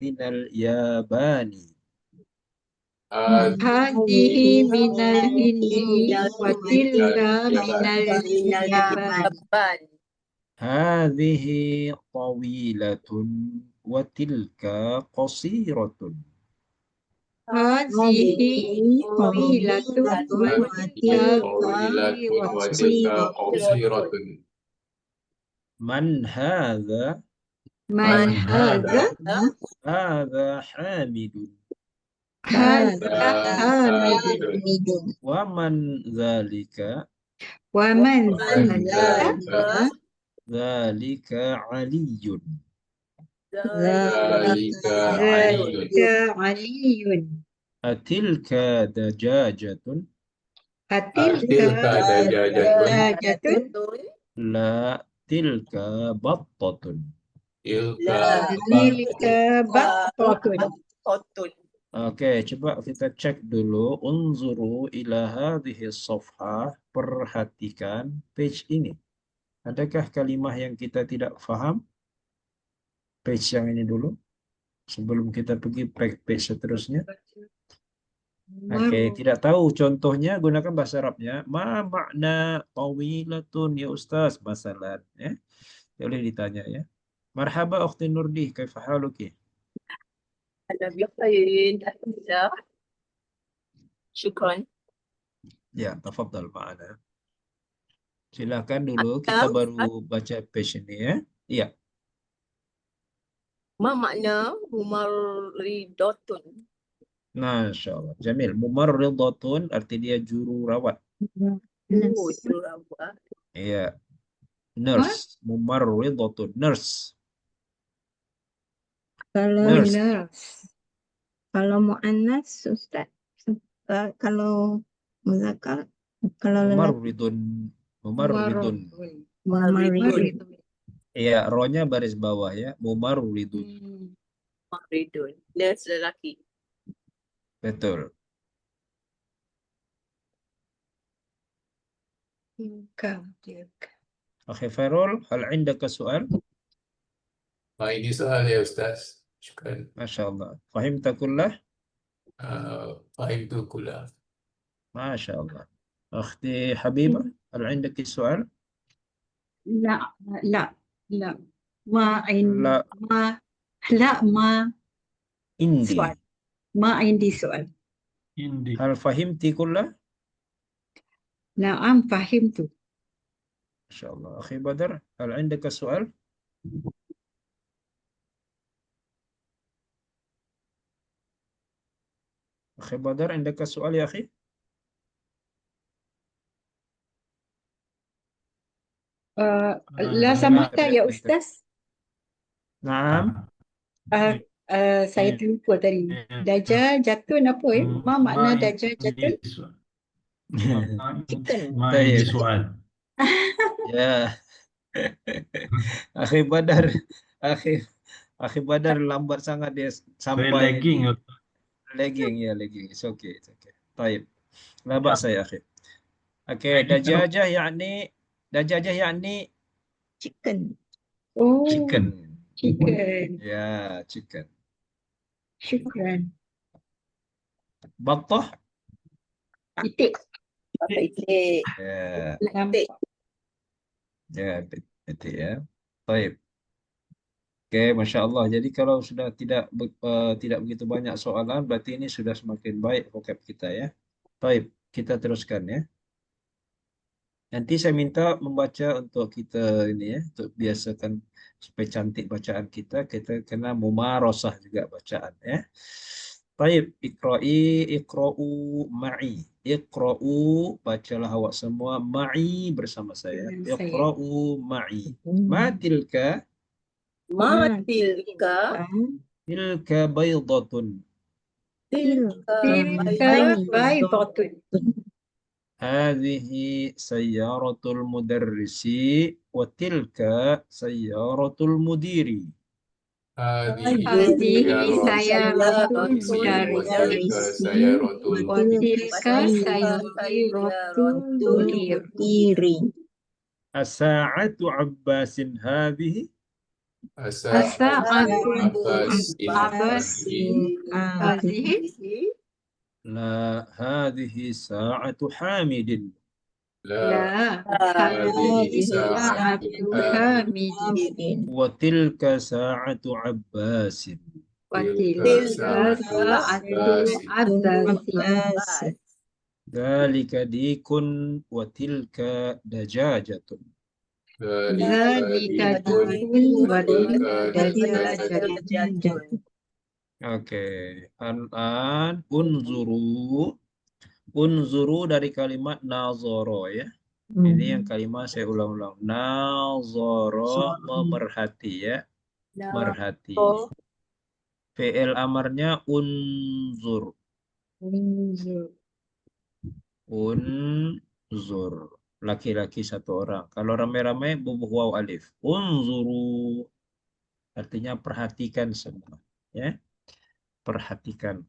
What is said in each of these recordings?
minal yabani. هذه من الهند وتلك من اليابان. Hadhihi tawilatun wa tilka qasiratun. هذه طويلة وتلك قصيرة. Man hadha? من هذا؟ Hadha Hamidun. هذا حامد. Wa man dhalika? ومن ذلك؟ Dhalika Aliyun. ذلك علي. Atilka dajajatun? أتلك دجاجة؟ La tilka battatun. تلك بطة. Oke, coba kita cek dulu. Unzuru ila hadhihi safhah. Perhatikan page ini. Adakah kalimah yang kita tidak paham? Page yang ini dulu. Sebelum kita pergi page seterusnya. Oke, tidak tahu contohnya gunakan bahasa Arabnya. Ma makna tawilatun ya Ustaz? Masalah. Ya. Boleh ditanya ya. Marhaba Ukhti Nurdi, kaifa haluki? أنا بخير الحمد لله شكرا. Ya, tafadhal ma'ana. Silakan dulu, kita baru baca page ini ya. Iya. ما معنى ممرضة؟ Masya Allah. Jamil. Mumarridatun arti dia juru rawat. جرابة. Iya. Nurse. Mumarridatun. Nurse. Kalau Nurse. kalau muannas Ustaz, kalau muzakkar, kalau lelaki Mumarridun. Mumarridun. mumarrid. Iya, rohnya baris bawah ya. Mumarridun. ممرضون nurse lelaki. Betul. Akhi Fairul, hal indaka soal? ini soal ya Ustaz. Syukran. Masya Allah. Fahimta kullah? Fahim tu kula. Masya Allah. Akhti Habibah, hal indaki soal? لا لا لا ما لا. ما Indi. سؤال. ما عندي سؤال. Hal fahimti kullah? نعم فهمت. Masya Allah. Akhi Badar, hal indaka soal? Akhi Badar, indaka soal ya akhi? لا سمحت يا أستاذ. Naam. Saya terlupa tadi. Dajajatun apa ya? Ma makna dajajatun? Chicken. Baik. Ya. Akhi Badar, Akhi Badar lambat sangat dia sampai lagging. Lagging ya, lagging. It's okay, it's okay. Baik. Labak saya akhi. Oke, dajajah yakni Chicken. Oh, chicken. chicken. Ya, chicken. Syukran. Battah? Itik. Ya, Nampak. ya, itu ya. Baik. Oke, Masya Allah. Jadi kalau sudah tidak begitu banyak soalan, berarti ini sudah semakin baik vocab kita ya. Baik, kita teruskan ya. Nanti saya minta membaca untuk kita ini ya, untuk biasakan supaya cantik bacaan kita kena mumarasah juga bacaan ya. Baik, iqra'u ma'i. Iqra'u, bacalah awak semua ma'i bersama saya. Iqra'u ma'i. Ma tilka? ما تلك؟ Tilka baydatun. تلك بيضة. هذه سيارة المدرس وتلك سيارة المدير. هذه سيارة المدرس وتلك سيارة المدير. الساعة عباس هذه؟ As-sa'atul Abbasin Abbasin hadhihi لا هذه ساعة حامد. La la hadhihi hadhihi sa'atu sa'atu Hamidin. Hamidin وتلك ساعة عباس. wa Tilka tilka sa'atu Abbasin. Abbasin ذلك ديك وتلك دجاجة. dzalika Dikun dikun wa tilka tilka Dajjajun. Oke, An unzuru. Unzuru dari kalimat nazoro ya. Ini yang kalimat saya ulang-ulang. Nazoro memerhati ya. Merhati. Fi'il amarnya unzur. Unzur. Laki-laki satu orang. Kalau ramai-ramai bubuh waw alif. Unzuru. Artinya perhatikan semua. Ya. Perhatikan.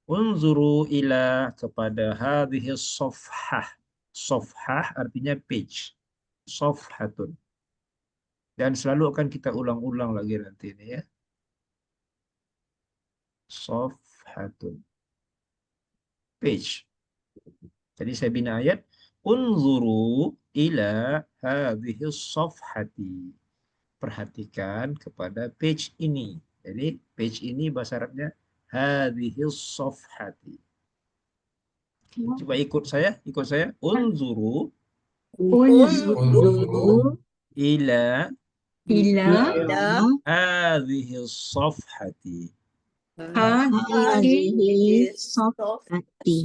Unzuru ila kepada hadhihi sofhah. Sofhah artinya page. Sofhatun. Dan selalu akan kita ulang-ulang lagi nanti ini ya. Sofhatun. Page. Jadi saya bina ayat. Unzuru ila hadhihi sofhati. Perhatikan kepada page ini. Jadi page ini bahasa Arabnya hadhihi sofhati. Coba ikut saya. Unzuru unzuru ila ila hadhihi sofhati. hadhihi Sofhati.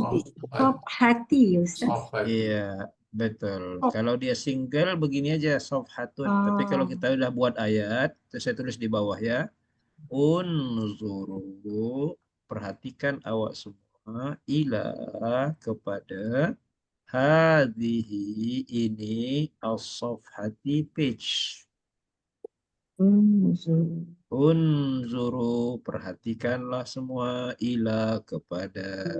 sofhati Ustaz. Iya, betul. Kalau dia single begini aja sofhatun. Tapi kalau kita udah buat ayat, terus saya tulis di bawah ya. Unzuru, perhatikan awak semua ila kepada hadhihi ini as-sofhati page. Unzuru, perhatikanlah semua ila kepada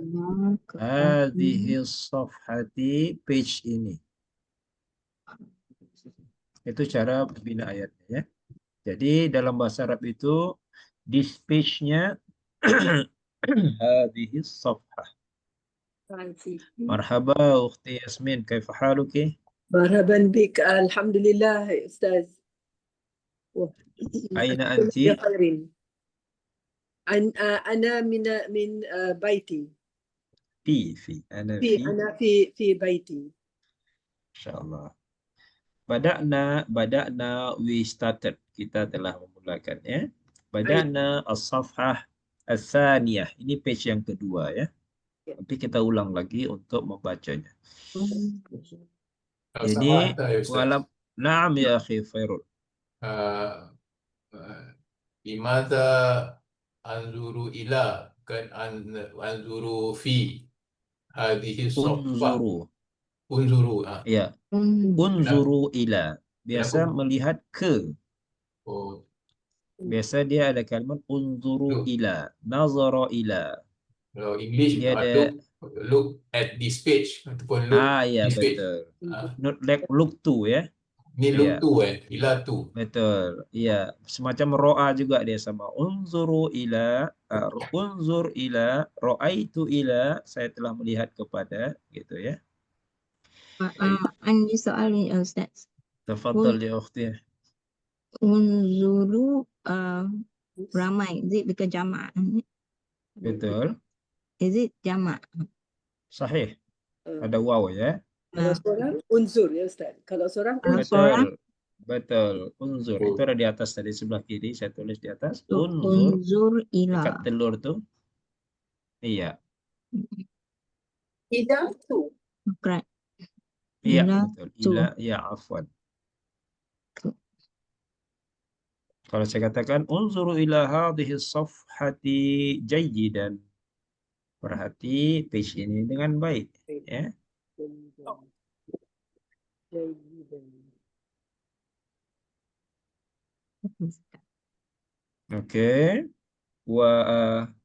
hadhihi safhati page ini. Itu cara bina ayatnya ya. Jadi dalam bahasa Arab itu this page-nya hadhihi safhah. Marhaba ukhti Yasmin, kaifa haluki? مرحبا بك الحمد لله يا أستاذ. Aina أكون anti? بخير. أنا من بيتي. Ana أنا في بيتي. Insyaallah. Bada'na we started. Kita telah memulakan ya. Bada'na as-safhah as-saniyah. Ini page yang kedua ya. Nanti kita ulang lagi untuk membacanya. Jadi Sama ya Ustaz. na'am ya akhi Fairul. Uh, Limada anzuru ila kan anzuru fi hadhihi sofa Unzuru. unzuru Ya. Unzuru ila. Biasa melihat ke. oh Biasa dia ada kalimat unzuru look. ila. Nazara ila. Kalau English Dia ada look at this page ataupun look ya this page. betul. Not like look to ya. Ni look Ya. tu ila tu. Betul. Iya, semacam ro'a juga dia sama. Unzuru ila unzur ila ra'aitu ila saya telah melihat kepada gitu ya. عندي سؤال يا أستاذ. Tafadhal ya ukhti. Unzuru ramai. Is it because jamak? Betul. Is it jamak? Sahih. Ada waw ya. Kalau seorang unzur ya Ustaz. Kalau seorang Betul. Betul. Unzur itu ada di atas tadi sebelah kiri saya tulis di atas. Unzur Unzur dekat ila. telur tuh. Iya. ila tu. Correct. Iya, Ila betul. tu. Ila ya afwan. Kalau saya katakan unzuru ila hadhihi safhati jayyidan. Perhati page ini dengan baik ya. Oke.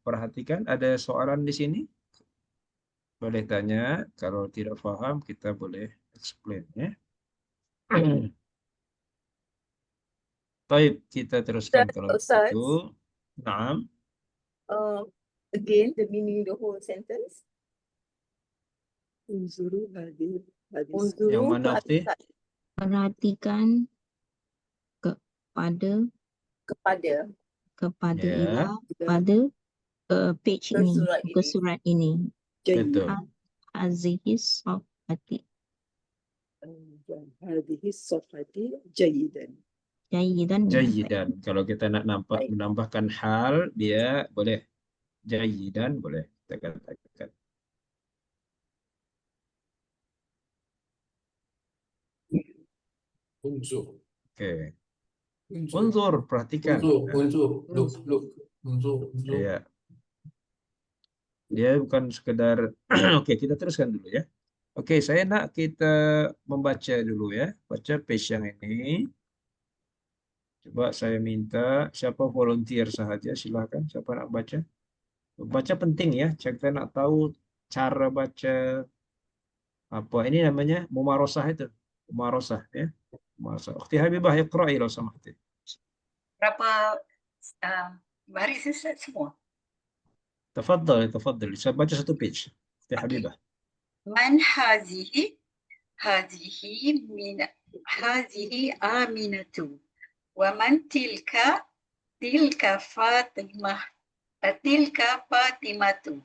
Perhatikan ada soalan di sini. Boleh tanya. Kalau tidak paham kita boleh explain ya. Baik, kita teruskan kalau Ustaz, begitu. Naam. again, the meaning the whole sentence. Unzuru hadis. Yang Unzuru mana, Ukhti? Perhatikan kepada kepada Ya, ila pada page ke ini, surat ke ini. surat ini. betul. Azihis sofati هذه الصفحة جيدا. jayidan ya. Jayidan. Kalau kita nak Baik. menambahkan hal, dia boleh. Jayidan boleh kita katakan. Unsur. Oke. Unsur. Unzur, perhatikan. Unsur. Look. Unsur. Ya. Dia bukan sekedar Oke, kita teruskan dulu ya. Oke, saya nak kita membaca dulu ya. Baca page yang ini. Coba saya minta siapa volunteer sahaja, silakan. Siapa nak baca? Baca penting ya. Kita nak tahu cara baca apa ini namanya mumarosah itu. Mumarosah ya. Mumarosah. Ukhti Habibah, iqra'i law samahti. Berapa baris Ustaz semua? Tafadhal. Saya baca satu page. Ukhti Habibah. Man hazihi aminatu wa man tilka fatimatu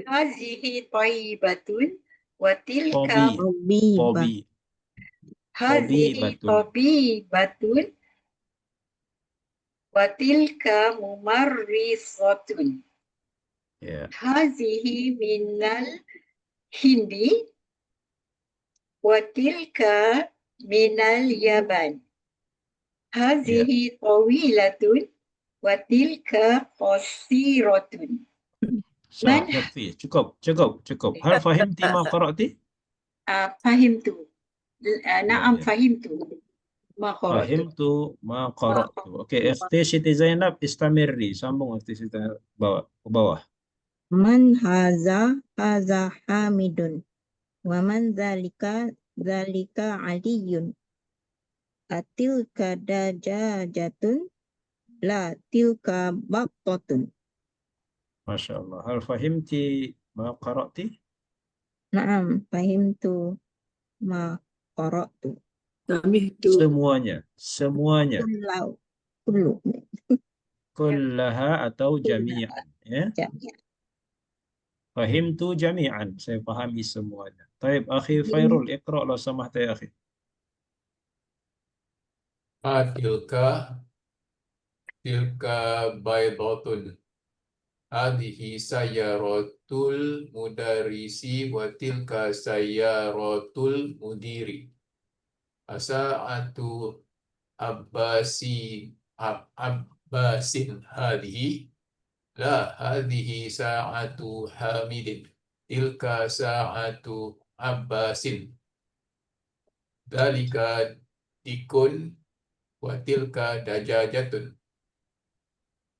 hazihi tayyibatun wa tilka Tobi. hazihi tabibatun wa tilka mumarrisatun Ya. hazihi minal hindi wa tilka minal yaban hazihi tawilatun wa tilka qasiratun. Syah, yakfi. Cukup. Hal fahimti ma qara'ti? Fahimtu. Naam, Ya. fahimtu. Ma qara'tu. Fahimtu ma qara'tu. Oke, Ukhti Siti Zainab istamirri. Sambung Ukhti Siti ke bawah. Man haza hamidun wa man zalika aliyun atilka dajajatun la tilka baqtatun. Masya Allah. Hal fahimti ma qara'ti? Naam, fahimtu ma qara'tu. سمعت Semuanya. Kullu. Kullaha atau jami'an. Ya. Fahimtu jami'an. Saya pahami semuanya. Taib, akhi Fairul, iqra' law samahta ya akhi. Tilka baydatun. Hadhihi sayaratul mudarrisi wa tilka sayaratul mudiri. Asa'atu Abbasin hadhihi. La, hadhihi sa'atu Hamidin. Tilka sa'atu Abbasin. Dalika dikun wa tilka dajajatun.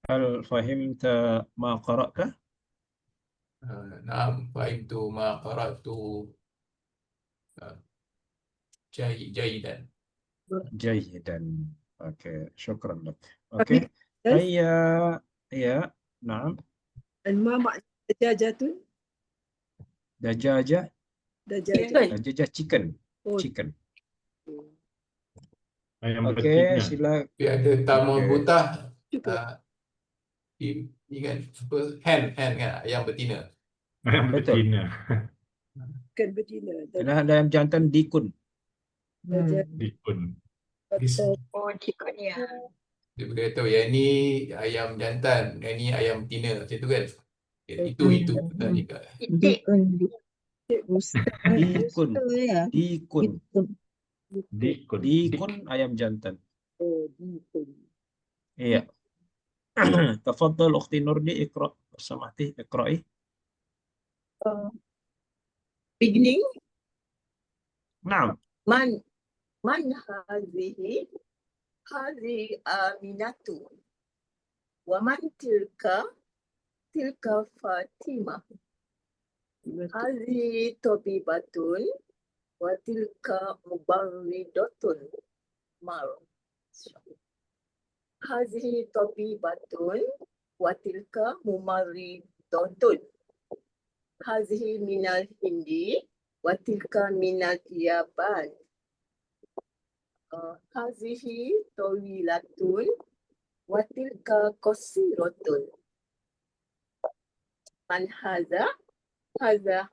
Hal fahimta ma qara'ta? Naam, fahimtu ma qara'tu jayidan. Jayidan. Oke, syukran lak. Oke. Hayya, ya, naam. ما معنى دجاجة؟ Dajajah, dajajah chicken. Oh, Chicken. Ayam Oke, betina. silakan. Tapi ada tamu Okey. butah. cukup. Ini kan apa? Hen kan ayam betina. Ayam Betul. betina. Bukan betina. Kena ada ayam jantan dikun. Dikun. Oh, cikgu ni ya. Dia beritahu yang ni ayam jantan, yang ni ayam betina, macam tu kan? Itu betul juga. Itik. Dikun. Ya. Dikun. Dikun. Dikun ayam jantan. Oh, dikun. Iya. Tafadhal Ukhti Nurdi, iqra' samahti, iqra'i. Beginning. Naam. Man hazihi aminatu wa man tilka Fatimah hazihi tabibatun wa tilka mubarridatun mar. hazihi tabibatun wa tilka mumarridatun. Hazihi minal hindi wa tilka minal yaban. Hazihi tawilatun wa tilka qasiratun. Man hadha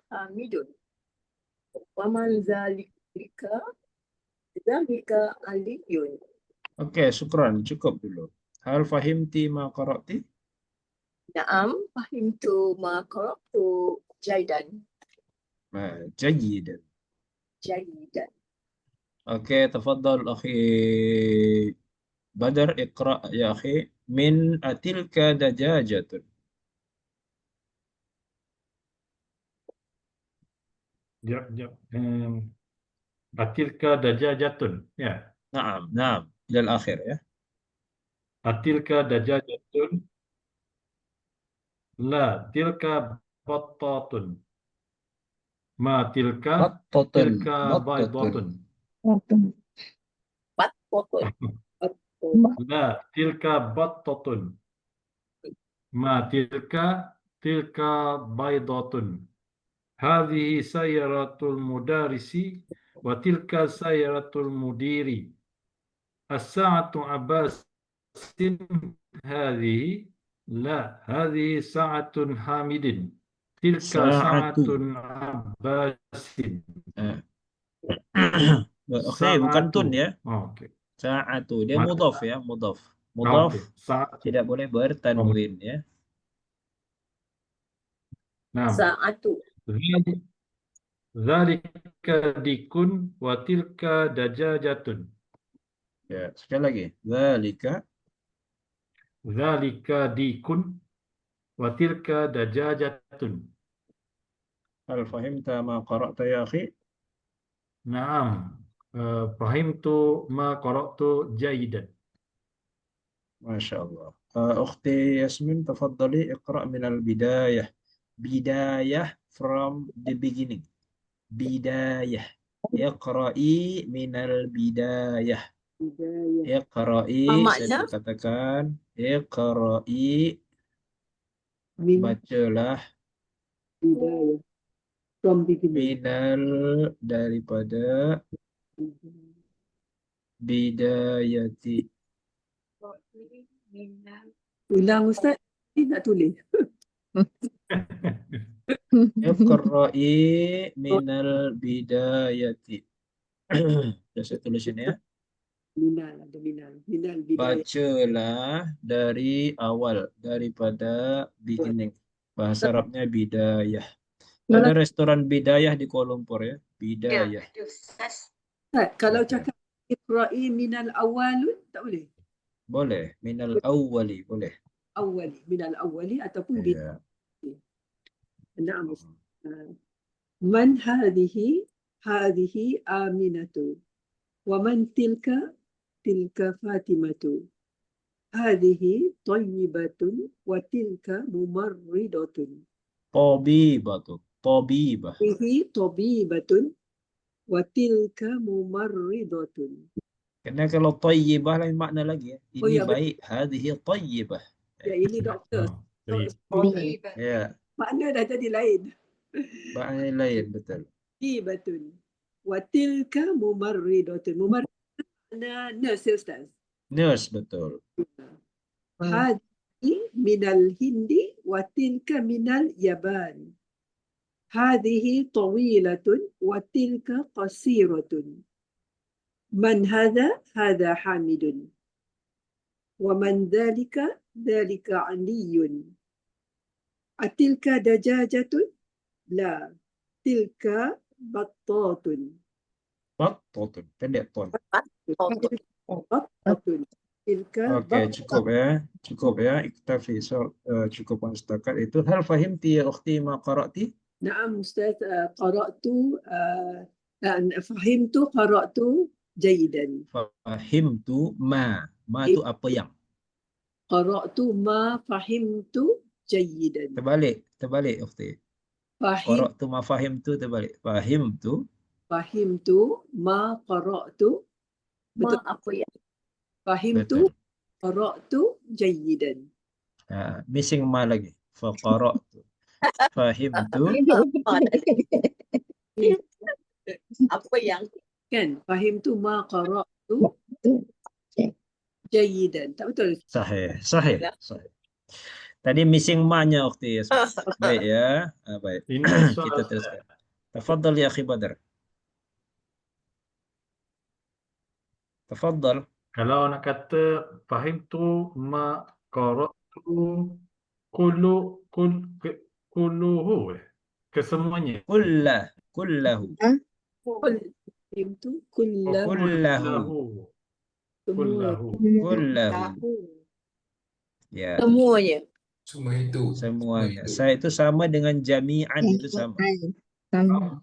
hamidun. Wa man zalika aliyun. Okey, syukran. Cukup dulu. Hal fahimti ma qara'ti? Naam, fahimtu ma qara'tu jaydan. Jayyidan. Jaydan. Okey, tafadhal akhi Badar, iqra' ya akhi. Min atilka dajajatun. Jap. Atilka dajajatun. Ya. Naam, naam. Ila al-akhir ya. Atilka dajajatun. La, tilka battatun. Ma tilka, Battatun. tilka baydatun. Battatun. La, tilka battatun. Ma tilka, tilka baydatun. Hadhihi sayaratul mudarisi wa tilka sayaratul mudiri. As-sa'atu Abbasin hadhihi. La, hadhihi sa'atun Hamidin. Tilka Sa'atu. sa'atun Abbasin. Okey, bukan tun Sa'atu. ya. Oh, okey. Sa'atu. Dia Mana? mudhaf ya, mudhaf. Oh, Mudhaf okey. Sa'atu. tidak boleh bertanwin ya. Nah, Sa'atu. dzalika dikun wa tilka dajajatun. Ya, sekali lagi. Dzalika. Dzalika dikun wa tilka dajajatun. Hal fahimta ma qara'ta ya akhi? Naam. Fahimtu ma qara'tu jayidan. Masya Allah. Ukhti Yasmin, tafadhali iqra' min al-bidayah. Bidayah from the beginning. Bidayah. Iqra'i min al-bidayah. Hidayah. Iqra'i, Apa saya makna? katakan. Iqra'i, Min bacalah. hidayah. From beginning. Minal, daripada. Bidayati. Ulang Ustaz. Ini nak tulis. Iqra'i minal bidayati. Sudah saya tulis ini ya. Minal, ada minal. Minal bidayah. Bacalah dari awal, daripada beginning. Bahasa Arabnya bidayah. Ada restoran bidayah di Kuala Lumpur ya. Bidayah. Ustaz, kalau Okey. cakap iqra'i minal awalun, tak boleh? Boleh. Minal awwali. Boleh. Awali. Minal awali ataupun Ya. Naam. Man hadhihi? Hadhihi Aminatu. Wa man tilka? Tilka Fatimatu. Hadhihi Tayyibatun wa tilka Mumarridatun. Tabibatu. Tabibah. Hadhihi Tabibatun wa tilka Mumarridatun. Karena kalau tayyibah lain makna lagi ya. Oh, Ini ya, betul. baik. Hadhihi tayyibah. Ya, ini doktor. Baik. Ya. Makna dah jadi lain. Makna lain betul. Tabibatun wa tilka Mumarridatun. Mumarridatun makna nurse, Ustaz. Nurse betul. Hadhihi minal Hindi wa tilka minal Yaban. Hadhihi tawilatun wa tilka qasiratun. Man hadha? Hadha Hamidun. Wa man dhalika? Dhalika Aliyun. Atilka dajajatun? La. Tilka battatun. Battatun. Pendek ton. Battatun. Tilka Okey, cukup ya. Cukup ya. Iktafi. Cukup setakat itu. Hal fahimti ya ukhti ma qara'ti? Naam Ustaz, qara'tu fahimtu qara'tu jayidan. Fahimtu ma. Ma tu apa yang? Qara'tu ma fahimtu jayidan. Terbalik ukhti. Qara'tu ma fahimtu terbalik. Fahimtu. Fahimtu ma qara'tu. Ma Betul. apa ya? Fahimtu Betul. qara'tu jayyidan. Missing ma lagi. Faqara'tu. Fahimtu. Apa yang Kan? Fahimtu ma qara'tu jayyidan. Tak betul? Sahih. Sahih. Sahih. Tadi missing ma-nya Ukhti Yasmin. Baik ya. Baik. Ini soal Kita teruskan. Tafadhal ya akhi Badr. Tafadhal. kalau nak kata fahim tu ma qara'tu kulluhu kesemuanya. Kullahu. Fahimtu kullahu. Kullahu. Kullahu. Kullahu. Ya, semuanya? Semua itu. semuanya. Semua itu. Saya itu sama dengan jami'an itu sama. Sama.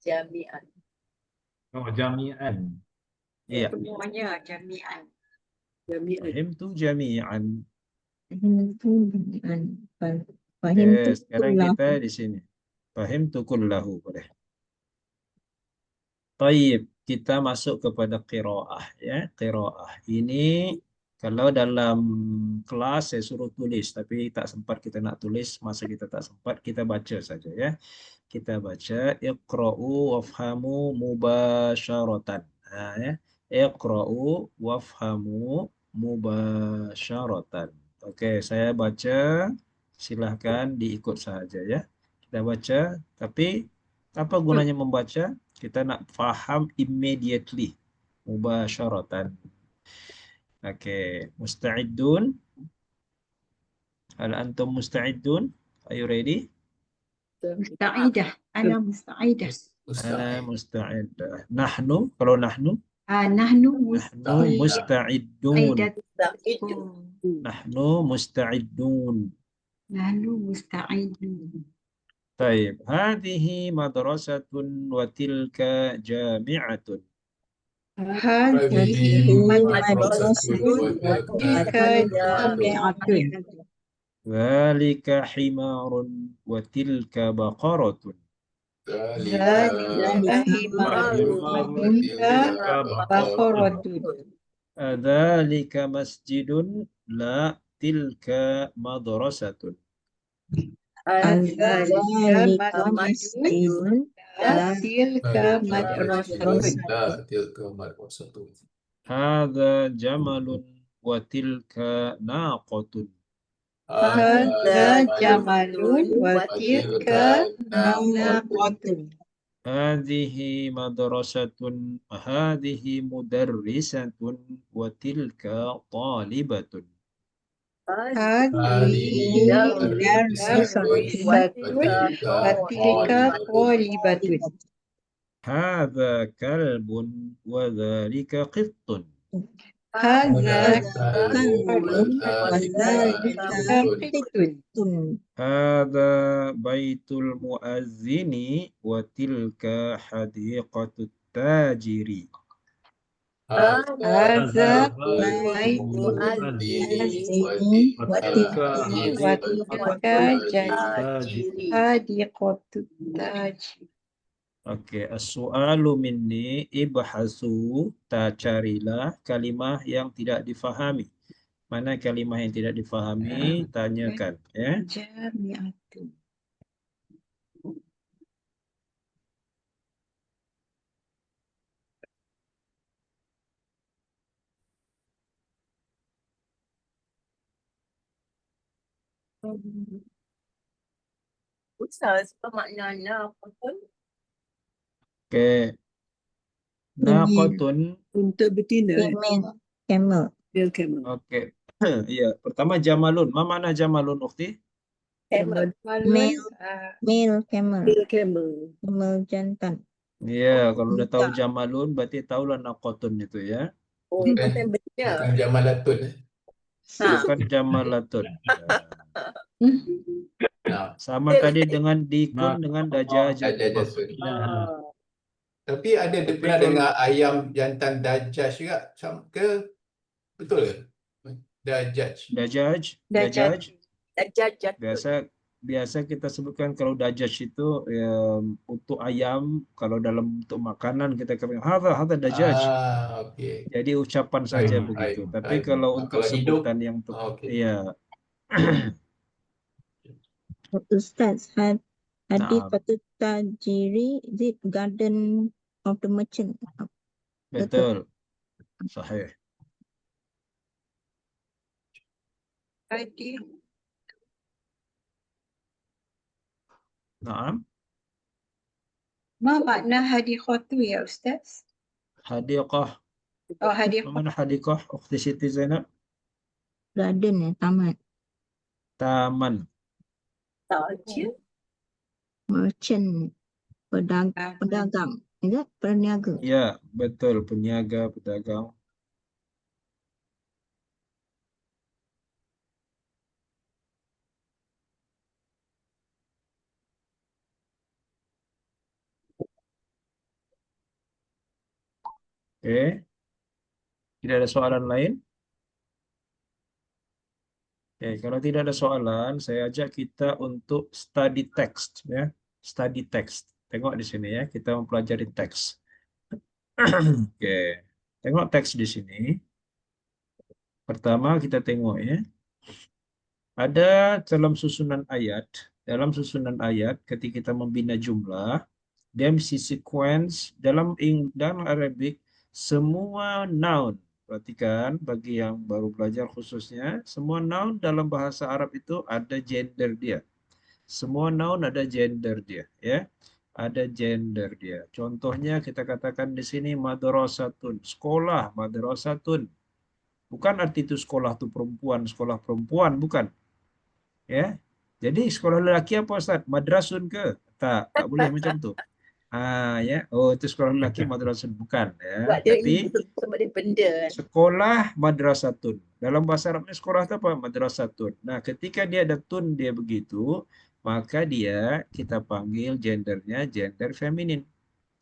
Jami'an. Oh, jami'an. Iya. Semuanya jami'an. Jami'an. Fahimtu jami'an. Fahimtu jami'an. Fahimtu Sekarang kullahu. kita di sini. Fahimtu kullahu. Boleh. Taib, kita masuk kepada qiraah ya. Qiraah ini kalau dalam kelas saya suruh tulis, tapi tak sempat kita nak tulis, masa kita tak sempat kita baca saja ya. Kita baca iqra'u wafhamu mubasyaratan. Ya. Iqra'u wafhamu mubasyaratan. Oke, saya baca, silahkan diikut saja ya. Kita baca, tapi apa gunanya membaca? Kita nak faham immediately, mubasyaratan. Oke, musta'idun? Hal antum musta'idun? Are you ready? Musta'idah. Ana musta'idah. Ana Musta'id. musta'idah. Nahnu, kalau nahnu? Nahnu Nahnu musta'idun. musta'idatun. Nahnu musta'idun. Nahnu musta'idun. Taib. Hadhihi madrasatun wa tilka jami'atun. Hadhihi madrasatun wa tilka jami'atun. Dhalika himarun wa tilka baqaratun. Dzalika himarun wa tilka baqaratun. Dhalika masjidun la tilka madrasatun. Dzalika masjidun masjidun la tilka madrasatun. Tilka madrasatun. Hadha jamalun wa tilka naqatun. Hadza jamalun wa tilka naqatun. Hadhihi madrasatun, hadhihi mudarrisatun wa tilka talibatun. Hadhihi mudarrisatun wa tilka talibatun. Hadha kalbun wa dhalika qittun. Hadza kalbun wa wa dzalika qittun. tun. Hadha baitul muazzini wa tilka hadiqatut tajiri. Hadza baitul muazzini wa tilka wa tilka hadiqatut tajir. Oke, as-su'alu minni ibhasu, carilah kalimah yang tidak difahami. Mana kalimah yang tidak difahami, tanyakan ya. Jami'atun. Ustaz, apa maknanya apa pun? Oke. Naqatun. Untuk betina. Camel. Male camel. Oke. Ya, pertama jamalun. Ma mana jamalun ukhti? Camel. Male camel. Male camel. Camel jantan. Ya, kalau udah tahu jamalun berarti tahulah naqatun itu ya. Oh, itu kan betina. Bukan jamalatun. Bukan jamalatun. Nah, Sama tadi dengan dikun dengan dajajatun. tapi ada dia pernah dengar ayam jantan dajaj juga ke? Betul ke? Dajaj. Dajaj. Dajaj. Dajjal. Biasa biasa kita sebutkan kalau dajaj itu untuk ayam, kalau dalam untuk makanan kita katakan hadza dajaj. Okey. Jadi ucapan saja Baik, begitu. baik, Tapi baik. kalau untuk Kalau hidup, sebutan yang okey. ya, Ustaz, hadis nah, patut tajiri, is it garden of the merchant? betul, sahih. Tadi Naam, ma makna hadiqah tu ya Ustaz? hadiqah. Oh, hadiqah. Mana hadiqah? Ukhti Siti Zainab. Garden taman. Taman. Saja. Merchant, pedagang. Is it peniaga? Ya, betul, peniaga, pedagang. Oke, tidak ada soalan lain? Oke, kalau tidak ada soalan, saya ajak kita untuk study text ya. Study text. Tengok di sini ya, kita mempelajari teks. Oke. Tengok teks di sini. Pertama kita tengok ya. Ada dalam susunan ayat ketika kita membina jumlah, dia mesti sequence dalam Arabic semua noun. Perhatikan bagi yang baru belajar khususnya, semua noun dalam bahasa Arab itu ada gender dia. Semua noun ada gender dia, ya. Ada gender dia. Contohnya kita katakan di sini madrasatun, sekolah madrasatun. Bukan arti itu sekolah perempuan, bukan. Ya. Jadi sekolah lelaki apa Ustaz? Madrasun ke? Tak boleh macam tu. Ya. Oh, itu sekolah lelaki madrasun bukan ya. Sebab dia Tapi sebab dia benda kan. sekolah madrasatun. Dalam bahasa Arabnya sekolah itu apa? Madrasatun. Nah, ketika dia ada tun dia begitu, maka dia kita panggil gendernya gender feminin.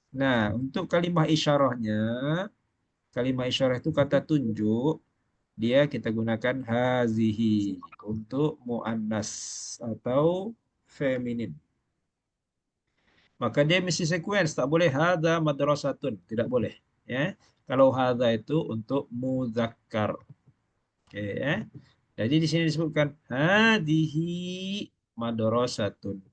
Nah, untuk kalimah isyarah itu kata tunjuk, dia kita gunakan hazihi untuk muannas atau feminin. Maka dia mesti sequence, tak boleh hadza madrasatun, tidak boleh, ya. Kalau hadza itu untuk muzakkar. Oke, ya. Jadi di sini disebutkan hadhihi madrasatun.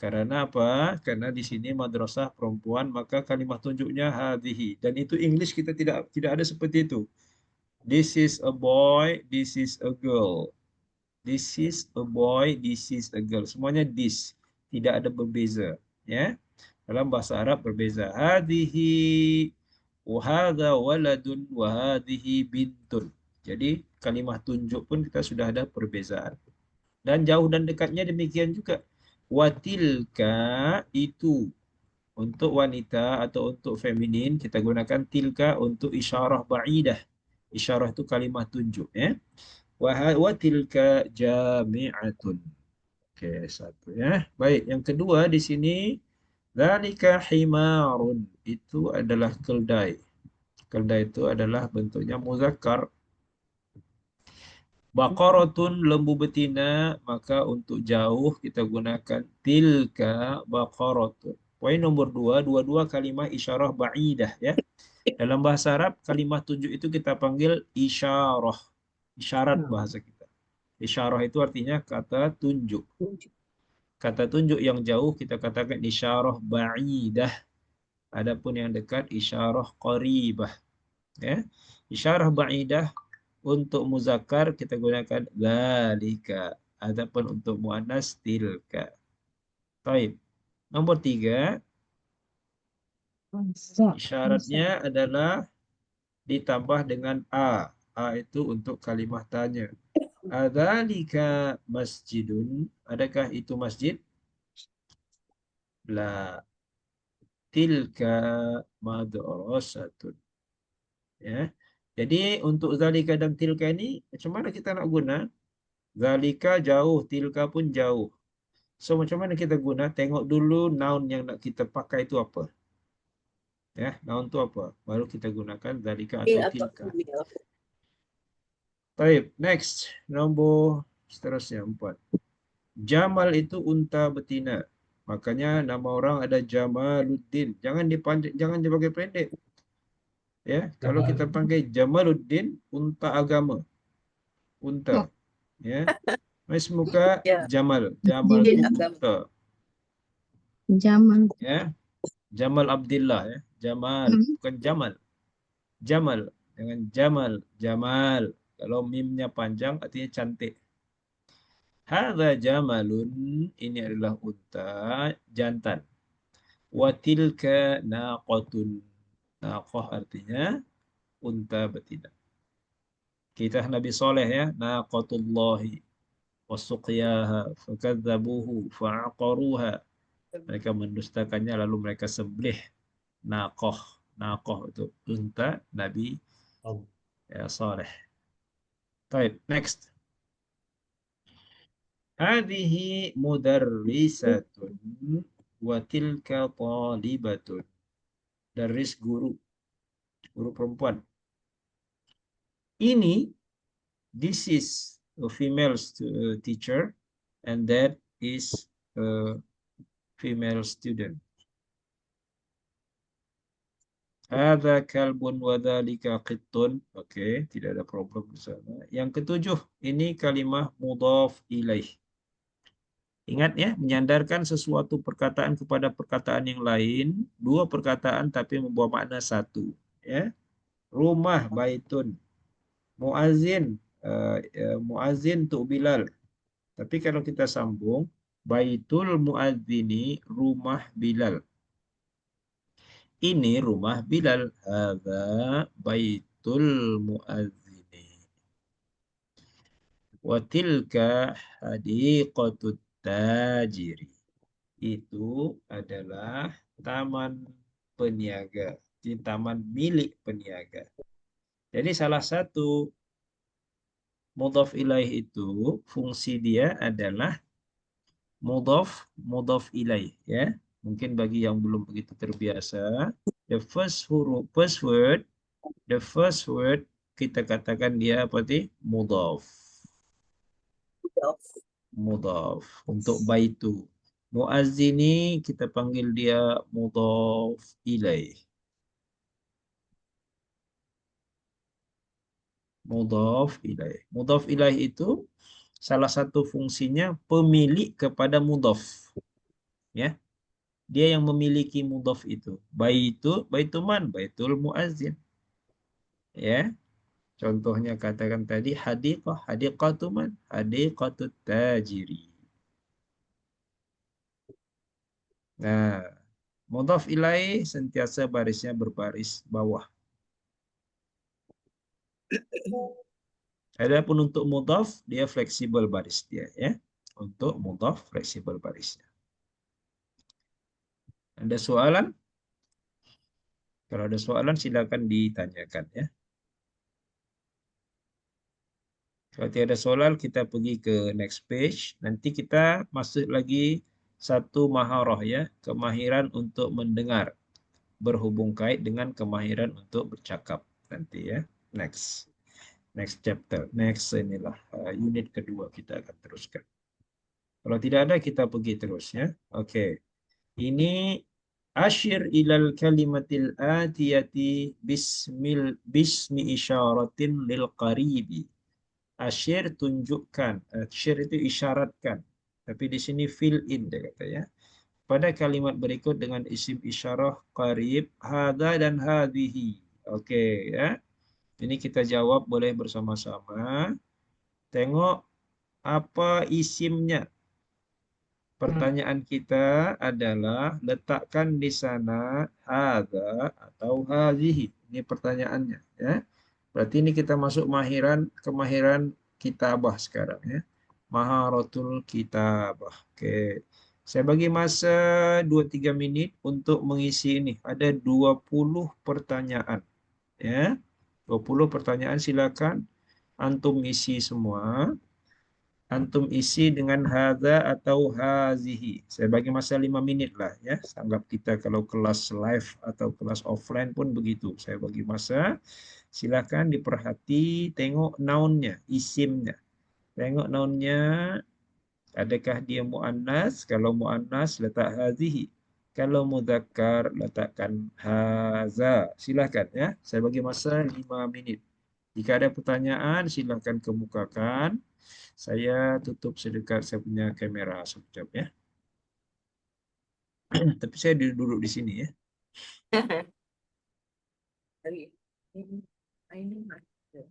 Karena apa? Karena di sini madrasah perempuan, maka kalimat tunjuknya hadhihi. Dan itu English kita tidak ada seperti itu. This is a boy, this is a girl. This is a boy, this is a girl. Semuanya this. Tidak ada berbeza, ya. Dalam bahasa Arab berbeza. Hadhihi wa hadha waladun wa hadhihi bintun. Jadi kalimat tunjuk pun kita sudah ada perbezaan. Dan jauh dan dekatnya demikian juga. Watilka itu untuk wanita atau untuk feminin kita gunakan tilka untuk isyarah ba'idah. Isyarah itu kalimat tunjuk, ya. Watilka jami'atun. Oke, satu ya. Baik, yang kedua di sini dzalika himarun, itu adalah keldai. Keldai itu adalah bentuknya muzakkar. Baqaratun, lembu betina, maka untuk jauh kita gunakan tilka baqaratun. Poin nomor dua kalimat isyarah ba'idah ya. Dalam bahasa Arab, kalimat tunjuk itu kita panggil isyarah. Isyarat bahasa kita. Isyarah itu artinya kata tunjuk. Kata tunjuk yang jauh kita katakan isyarah ba'idah. Adapun yang dekat isyarah qaribah. Ya. Isyarah ba'idah untuk muzakkar kita gunakan dzalika. Adapun untuk muannas tilka. Baik. Nomor 3, isyaratnya adalah ditambah dengan a. A itu untuk kalimah tanya. Adzalika masjidun? Adakah itu masjid? La. Tilka madrasatun. Ya. Jadi untuk zalika dan tilka ini macam mana kita nak guna? Zalika jauh, tilka pun jauh. So macam mana kita guna? Tengok dulu noun yang nak kita pakai itu apa. Ya, noun itu apa? Baru kita gunakan zalika atau tilka. Baik, next. Nombor seterusnya 4. Jamal itu unta betina. Makanya nama orang ada Jamaluddin. Jangan dipanjang, jangan dipakai pendek. Ya, kalau kita panggil Jamaluddin, unta agama, unta. Ya, mas muka Ya, Jamal. Jamal Din itu agama. unta. Jamal. Ya, Jamal Abdillah. Ya, Jamal, bukan Jamal. Jamal, dengan Jamal, Jamal. Kalau mimnya panjang, artinya cantik. Hadza jamalun, ini adalah unta jantan. Watilka naqatun. Naqah artinya unta betina. Kita Nabi Soleh ya, naqatullahi wasuqyaha fakadzabuhu fa'aqaruha. Mereka mendustakannya lalu mereka sembelih naqah. Naqah itu unta Nabi ya, Saleh. Baik, next. Hadhihi mudarrisatun wa tilka talibatun. Daris guru, guru perempuan. Ini, this is a female teacher and that is a female student. Hadza kalbun wa dzalika qittun. Oke, tidak ada problem di sana. Yang ketujuh, ini kalimah mudhaf ilaih. Ingat ya, menyandarkan sesuatu perkataan kepada perkataan yang lain, dua perkataan tapi membawa makna satu. Ya, rumah baitun, muazin, muazin untuk Bilal. Tapi kalau kita sambung, baitul muadzini, rumah Bilal. Ini rumah Bilal. Hadza baitul muadzini. Wa tilka hadiqatut tajiri. Itu adalah taman peniaga, di taman milik peniaga. Jadi salah satu mudhaf ilaih itu fungsi dia adalah mudhaf ilaih ya. Mungkin bagi yang belum begitu terbiasa, the first word, the first word kita katakan dia apa sih? Mudhaf. Mudhaf untuk baitu. Muazzini kita panggil dia mudhaf ilaih. Mudhaf ilaih. Mudhaf ilaih itu salah satu fungsinya pemilik kepada mudhaf. Ya. Dia yang memiliki mudhaf itu. Baituman, baitul muazzin. Ya. Contohnya katakan tadi hadiqah, hadiqatuman, hadiqatut tajiri. Nah, mudhaf ilaih sentiasa barisnya berbaris bawah. Adapun untuk mudhaf dia fleksibel baris dia ya. Untuk mudhaf fleksibel barisnya. Ada soalan? Kalau ada soalan silakan ditanyakan ya. Kalau tidak ada soalan kita pergi ke next page. Nanti kita masuk lagi satu maharah ya, kemahiran untuk mendengar. Berhubung kait dengan kemahiran untuk bercakap nanti ya. Next chapter, next inilah unit kedua kita akan teruskan. Kalau tidak ada kita pergi terus ya. Oke. Ini asyir ilal kalimatil atiyati bismi isyaratin lil qaribi. Asyir tunjukkan, asyir itu isyaratkan. Tapi di sini fill in dia kata ya. Pada kalimat berikut dengan isim isyarah qarib, hadza dan hadhihi. Oke ya. Ini kita jawab boleh bersama-sama. Tengok apa isimnya. Pertanyaan kita adalah letakkan di sana hadza atau hadhihi. Ini pertanyaannya ya. Berarti ini kita masuk kemahiran kitabah sekarang ya. Maharatul kitabah. Oke. Saya bagi masa 2-3 menit untuk mengisi ini. Ada 20 pertanyaan. Ya. 20 pertanyaan silakan antum isi semua. Antum isi dengan hadza atau hazihi. Saya bagi masa 5 menit lah ya. Anggap kita kalau kelas live atau kelas offline pun begitu. Saya bagi masa. Silakan diperhati, tengok nounnya, isimnya. Tengok nounnya, Adakah dia muannas? Kalau muannas letak hazihi. Kalau mudzakkar letakkan haza. Silakan ya. Saya bagi masa 5 menit. Jika ada pertanyaan silakan kemukakan. Saya tutup sedekat saya punya kamera sekejap ya. Tapi saya duduk di sini ya. Sorry. I know master.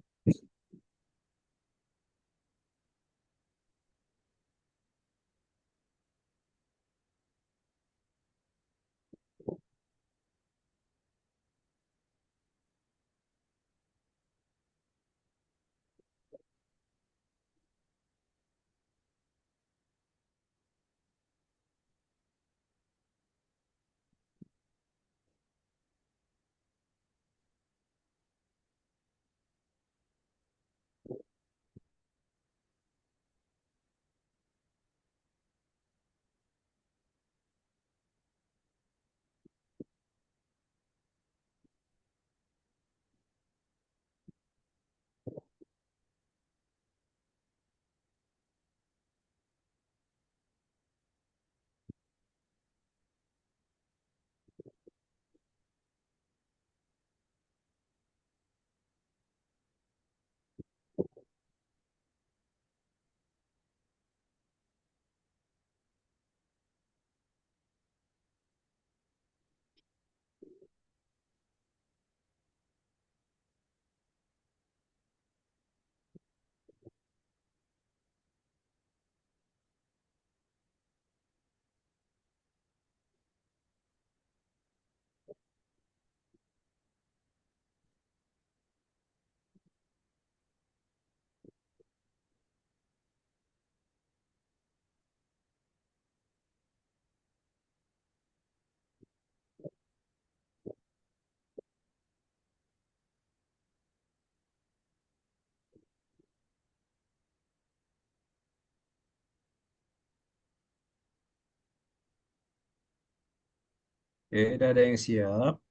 Oke, dah ada yang siap.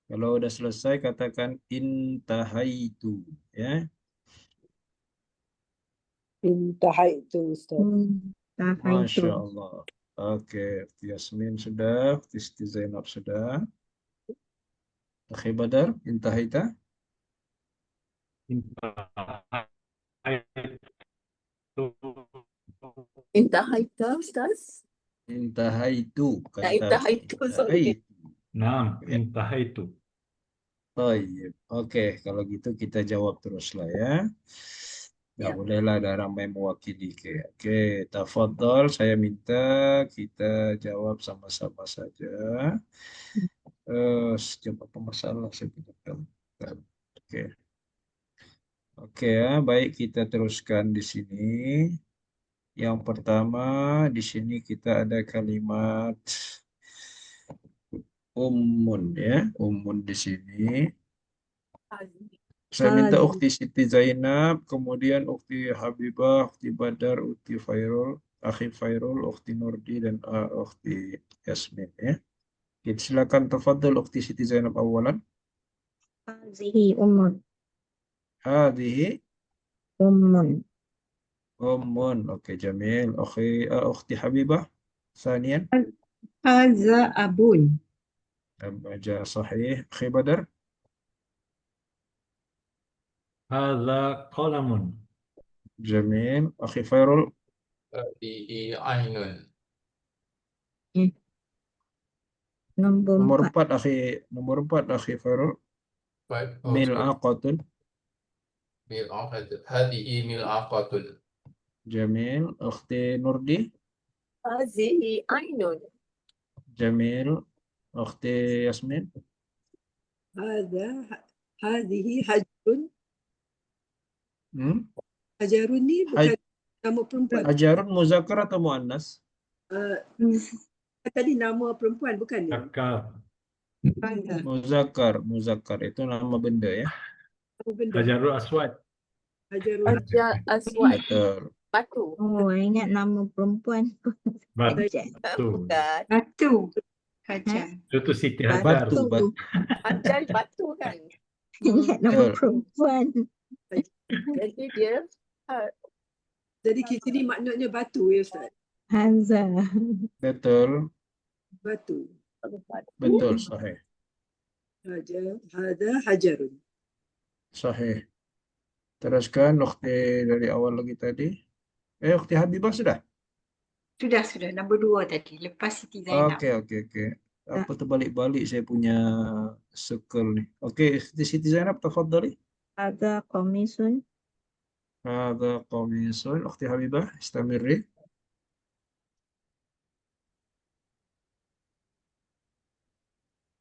Kalau udah selesai katakan intahaitu ya. Intahaitu Ustaz. Intahaitu. Masya Allah. Oke, Ukti Yasmin sudah, Ukti Siti Zainab sudah. Akhi Badar, intahaita. Intahaita, Ustaz? Intahaitu. Nah, Kata intahaitu, sorry. intahaitu. Naam, Ya. intahaitu. Tayyib. Oke, kalau gitu kita jawab teruslah ya. Nggak Ya. bolehlah ada ramai mewakili. Oke, tafadhol saya minta kita jawab sama-sama saja. Sejam apa masalah saya punya tahu. Oke. Oke ya, baik kita teruskan di sini. Yang pertama di sini kita ada kalimat ummun ya, ummun di sini. Saya minta Hazi. Ukti Siti Zainab, kemudian Ukti Habibah, Ukti Badar, Ukti Fairul, Akhi Fairul, Ukti Nurdi, dan Ukti Yasmin ya. Jadi silakan tafadhol Ukti Siti Zainab awalan. Hazihi ummun. Hadhihi Ummun. ummun. Oke, Jamil. Ukti Habibah. Sanian. Haza abun. Baca sahih. Akhi Badar. Hadza qalamun. Jamil. Akhi Fairul. Di ainun. Nombor Nomor 4. 4 nomor 4 Akhi Fairul. Mil'aqatun. Hadihi mil'aqatun. Jamil. Ukti Nurdi. Hazihi ainun. Jamil. Ukti Yasmin. Hadhihi hajarun. Hmm? Hajarun ni bukan nama perempuan. Hajarun muzakkar atau muannas? Uh, tadi nama perempuan bukan ya? Zakar. Haza. Muzakkar itu nama benda ya. Apa benda? Hajarul Aswad. Hajarun. Hajar aswad. Betul. Batu. Oh, ingat nama perempuan. Batu. Bukan. Batu. Hajar. Itu Siti Hajar. Batu. Hajar batu kan. Ingat nama Betul. perempuan. Jadi dia Jadi sini maknanya batu ya Ustaz. Haza. Betul, Batu. betul, sahih. Hada hajarun. Sahih. Teruskan ukhti dari awal lagi tadi. Ukhti Habibah sudah? Sudah, nombor 2 tadi. Lepas Siti Zainab. Oke. Apa terbalik-balik saya punya circle nih. Oke, Siti Zainab, tafadhali. Hadza qamisun. Hadza qamisun. Ukhti Habibah, istamirri.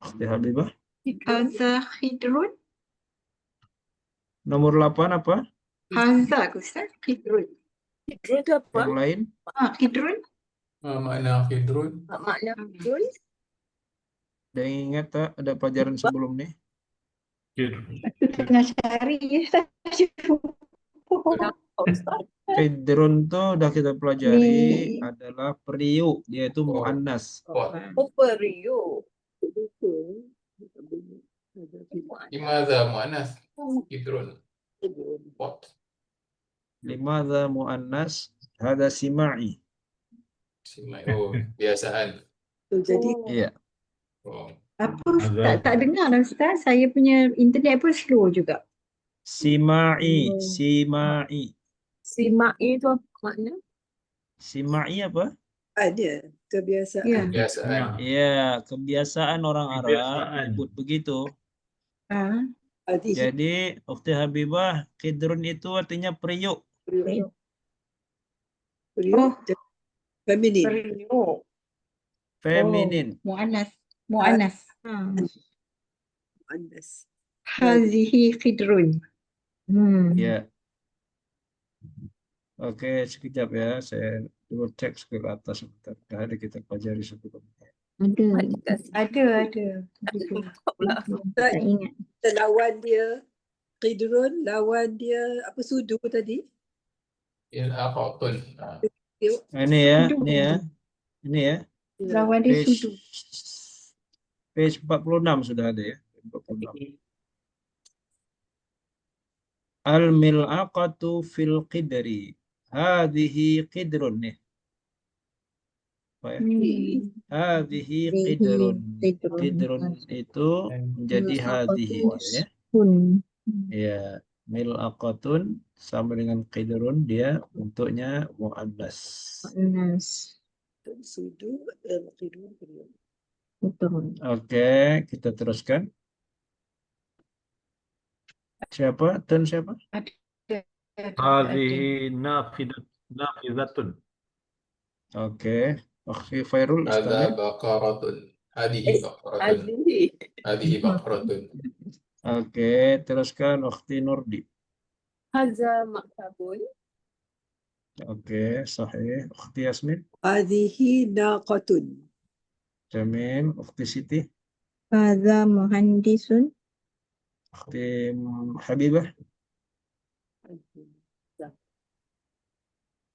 Ukhti Habibah. Haza khidrun. Nomor 8 apa? Haza, Ustaz. Khidrun. Khidrun tu apa? Yang lain? Khidrun. Makna khidrun. Makna khidrun? Ada yang ingat tak? Ada pelajaran sebelum nih? Tengah cari ya. Oh, Ustaz. Khidrun tuh udah kita pelajari Ni. adalah periuk, dia itu Oh. muannas. Pot. Oh, periuk. Limadha mu'annas? Khidrun. Pot. Limadha muannas? Hada sima'i. Oh, biasaan. Jadi Iya. Oh. Apa Ustaz? Tak dengar lah Ustaz. Saya punya internet pun slow juga. Sima'i, Oh. sima'i. Sima'i tu apa makna? Sima'i apa? ada kebiasaan. Ya. Biasaan. Iya, kebiasaan orang Arab Kebiasaan. menyebut begitu. Hadihi Jadi, Ukhti Habibah, khidrun itu artinya periuk. periuk. Oh. Feminin. Periuk. Feminin. Mu'anas. Muannas. Hazihi khidrun. Ya. Oke, sekejap ya. Saya dulu cek ke atas sebentar. Ada kita pelajari sebelumnya. Ada. Pula. Tak ingat. Kita lawan dia qidrun, lawan dia apa sudu tadi? Khotun. Ini ya, Sudu. ini ya. Ini ya. Lawan dia Page, sudu. page 46 sudah ada ya. 46. Al-mil'aqatu fil qidri. Hadhihi qidrun nih. Apa ya? Hadhihi qidrun. Qidrun itu menjadi hadhihi ya. Ya, mil'aqatun sama dengan qidrun, dia bentuknya muannas. Sudu qidrun periuk. Betul. Oke, kita teruskan. Siapa? Tun siapa? Hadhihi nafidatun. Oke. Akhfi Fairul Hadha istamil. baqaratun. Hadihi baqaratun. Azihi. Hadihi baqaratun. Oke, teruskan Ukhti Nurdi. Haza maktabun. Oke, sahih. Ukhti Yasmin. Hadihi naqatun. Jamil. Ukhti Siti. Hadza muhandisun. Ukhti Habibah.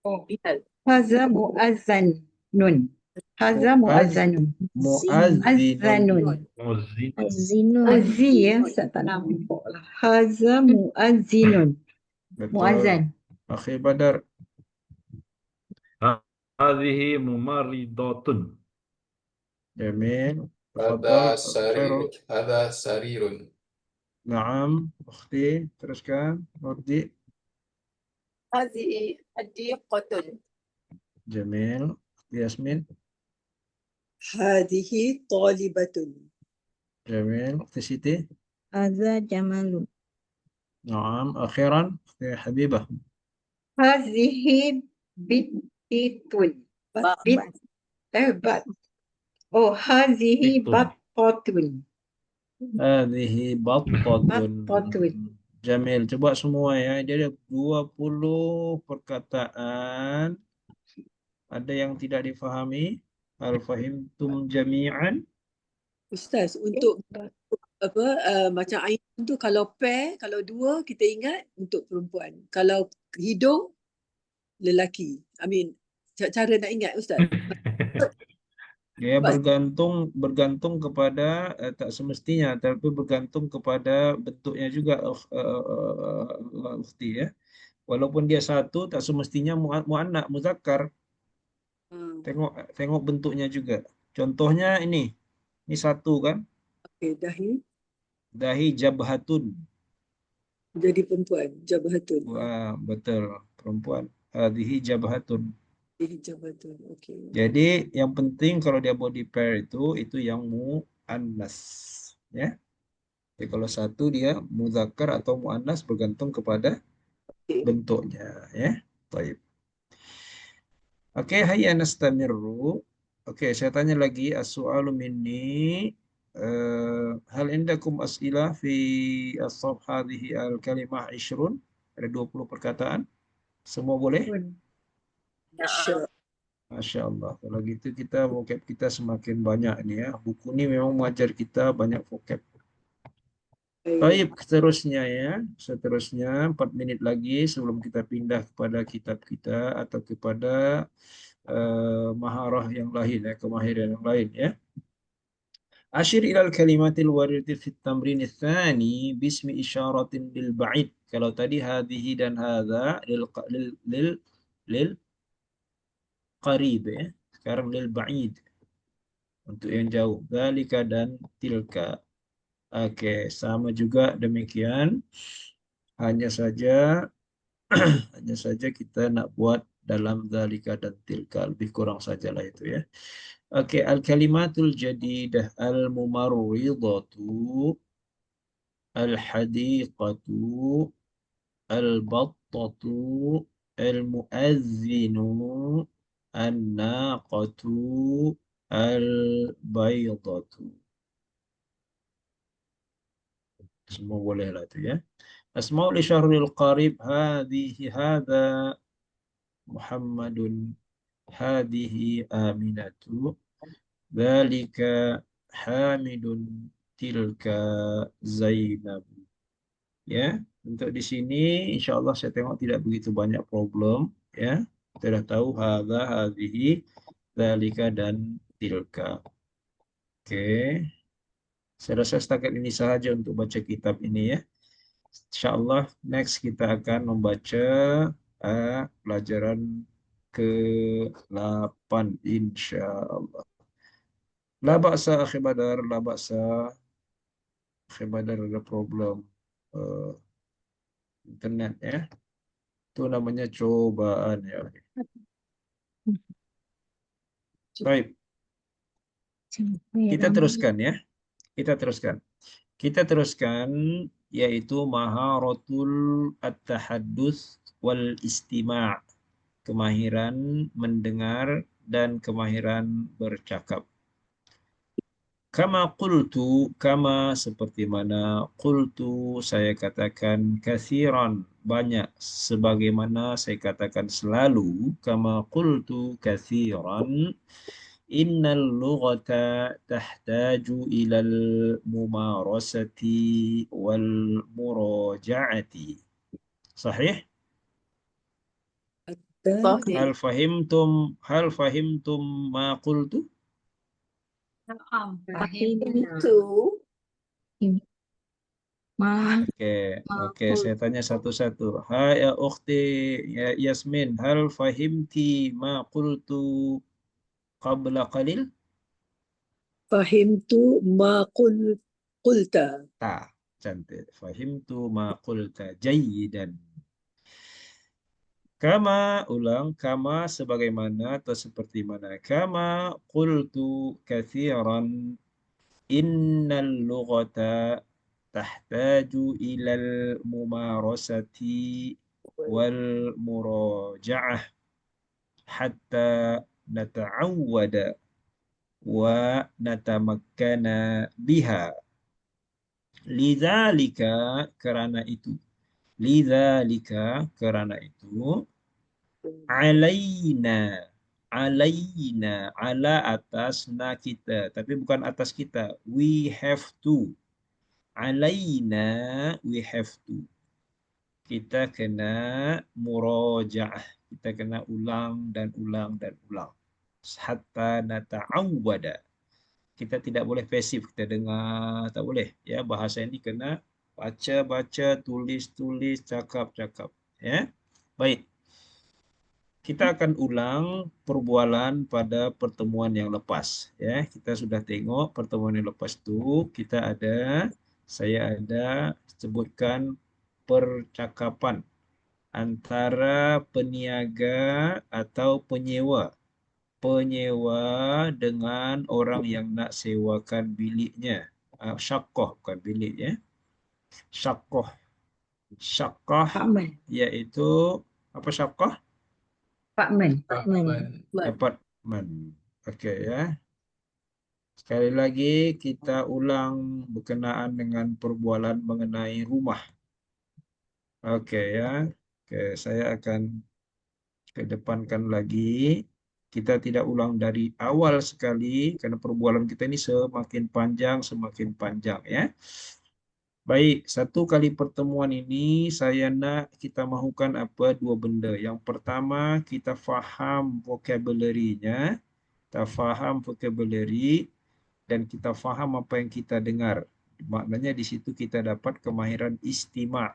Oh. Bilal. Haza mu'azzanun. Haza mu'azzanun. Mu'azzinun. Muazzin. Azinun. Azzi ya, Ustaz tak nampak lah. Haza mu'azzinun. Betul. Mu'azzan. Akhi Badar. Hadhihi mumaridatun. Jamil. Hadha Tafadhal. sarirun. Fairul. Hadha sarirun. Naam. Ukhti, teruskan. Nurdi. Hazihi hadiqatun. Jamil. Ukhti Yasmin. Hadihi talibatun. Jamil. Ukhti Siti. Hadza jamalun. Naam. Akhiran. Ukhti Habibah. Hazihi bititun. Bat. Oh, hazihi Bitun. battatun. Hadhihi battatun. Battatun. Jamil. Coba semua ya. Dia ada 20 perkataan. Ada yang tidak difahami? Hal fahimtum jami'an? Ustaz, untuk apa macam Ainun tu kalau pair, kalau dua kita ingat untuk perempuan. Kalau hidung lelaki. I mean cara nak ingat Ustaz. Ya, bergantung kepada tak semestinya, tapi bergantung kepada bentuknya juga, Ukhti ya. Walaupun dia satu, tak semestinya muannas, muzakkar. Ah, Tengok bentuknya juga. Contohnya ini satu kan, okey, dahi dahi jabhatun. jadi perempuan, jabahatun. Wah, betul, perempuan. Hadhihi jabhatun. Dahi jabahatun. Okey. Jadi yang penting kalau dia body pair itu yang muannas, ya. Jadi kalau satu dia muzakkar atau muannas bergantung kepada Okey. bentuknya, ya. Baik. Oke, hayya nastamiru. Oke, saya tanya lagi. As-su'alu minni. Hal indakum as'ilah fi as-saf hadhihi al-kalimah 20? Ada 20 perkataan. Semua boleh? Masya Masya Allah. Kalau gitu kita vocab kita semakin banyak nih ya. Buku ini memang mengajar kita banyak vocab. Baik. Baik, seterusnya ya. Seterusnya 4 menit lagi sebelum kita pindah kepada kitab kita atau kepada maharah yang lain ya, kemahiran yang lain ya. Asyir ilal kalimatil waridati fit tamrin tsani bismi isyaratin lil ba'id. Kalau tadi hadhihi dan hadza lil qarib ya. Sekarang lil ba'id untuk yang jauh. Dzalika dan tilka. Oke, sama juga demikian. Hanya saja hanya saja kita nak buat dalam dzalika dan tilka, lebih kurang sajalah itu ya. Oke, al-kalimatul jadidah al-mumarridatu, al-hadiqatu, al-battatu, al-muazzinu, an-naqatu, al-baydatu. Semua boleh lah itu ya. Asma'ul isyahril qarib hadhihi hadha Muhammadun hadihi Aminatu dzalika Hamidun tilka Zainab. Ya, untuk di sini insya Allah saya tengok tidak begitu banyak problem ya. Kita sudah tahu hadza hadhihi dzalika dan tilka. Oke. Saya rasa setakat ini saja untuk baca kitab ini ya. Insya Allah next kita akan membaca pelajaran ke-8 insya Allah. La ba'sa akhi Badar, la ba'sa akhi Badar ada problem eh, internet ya. Itu namanya cobaan ya. Baik, kita teruskan ya. Kita teruskan. Kita teruskan yaitu maharatul at-tahaddus wal istima'. Kemahiran mendengar dan kemahiran bercakap. Kama qultu, kama seperti mana qultu saya katakan kathiran banyak sebagaimana saya katakan selalu kama qultu kathiran innal lughata tahtaju ilal mumarasati wal muraja'ati. Sahih? Sahih. Hal fahimtum ma qultu? Itu Oke, saya tanya satu-satu. Hai ya ukhti ya Yasmin, hal fahimti ma qultu qabla qalil? Fahimtu ma qulta. Ta, cantik. Fahimtu ma qulta jayyidan. Kama ulang, kama sebagaimana atau seperti mana? Kama qultu kathiran innal lughata tahtaju ilal mumarasati wal muraja'ah hatta nata'awwada wa natamakkana biha. Lidzalika karena itu. Lidzalika karena itu alaina alaina ala atas na kita tapi bukan atas kita, we have to. Alaina we have to, kita kena murojaah, kita kena ulang dan ulang dan ulang hatta nata'awwada. Kita tidak boleh pasif, kita dengar tak boleh ya. Bahasa ini kena baca baca, tulis tulis, cakap cakap ya. Baik. Kita akan ulang perbualan pada pertemuan yang lepas. Ya, kita sudah tengok pertemuan yang lepas itu saya ada sebutkan percakapan antara peniaga atau penyewa dengan orang yang nak sewakan biliknya. Syakoh bukan bilik ya. Syakoh. Syakoh Apartment. iaitu apa syakoh? Apartment. Apartment. Okey ya. Sekali lagi kita ulang berkenaan dengan perbualan mengenai rumah. Okey ya. Okey, saya akan kedepankan lagi. Kita tidak ulang dari awal sekali kerana perbualan kita ini semakin panjang ya. Baik, satu kali pertemuan ini saya nak kita mahukan apa? Dua benda. Yang pertama, kita faham vocabulary-nya, kita faham vocabulary dan kita faham apa yang kita dengar. Maknanya di situ kita dapat kemahiran istima',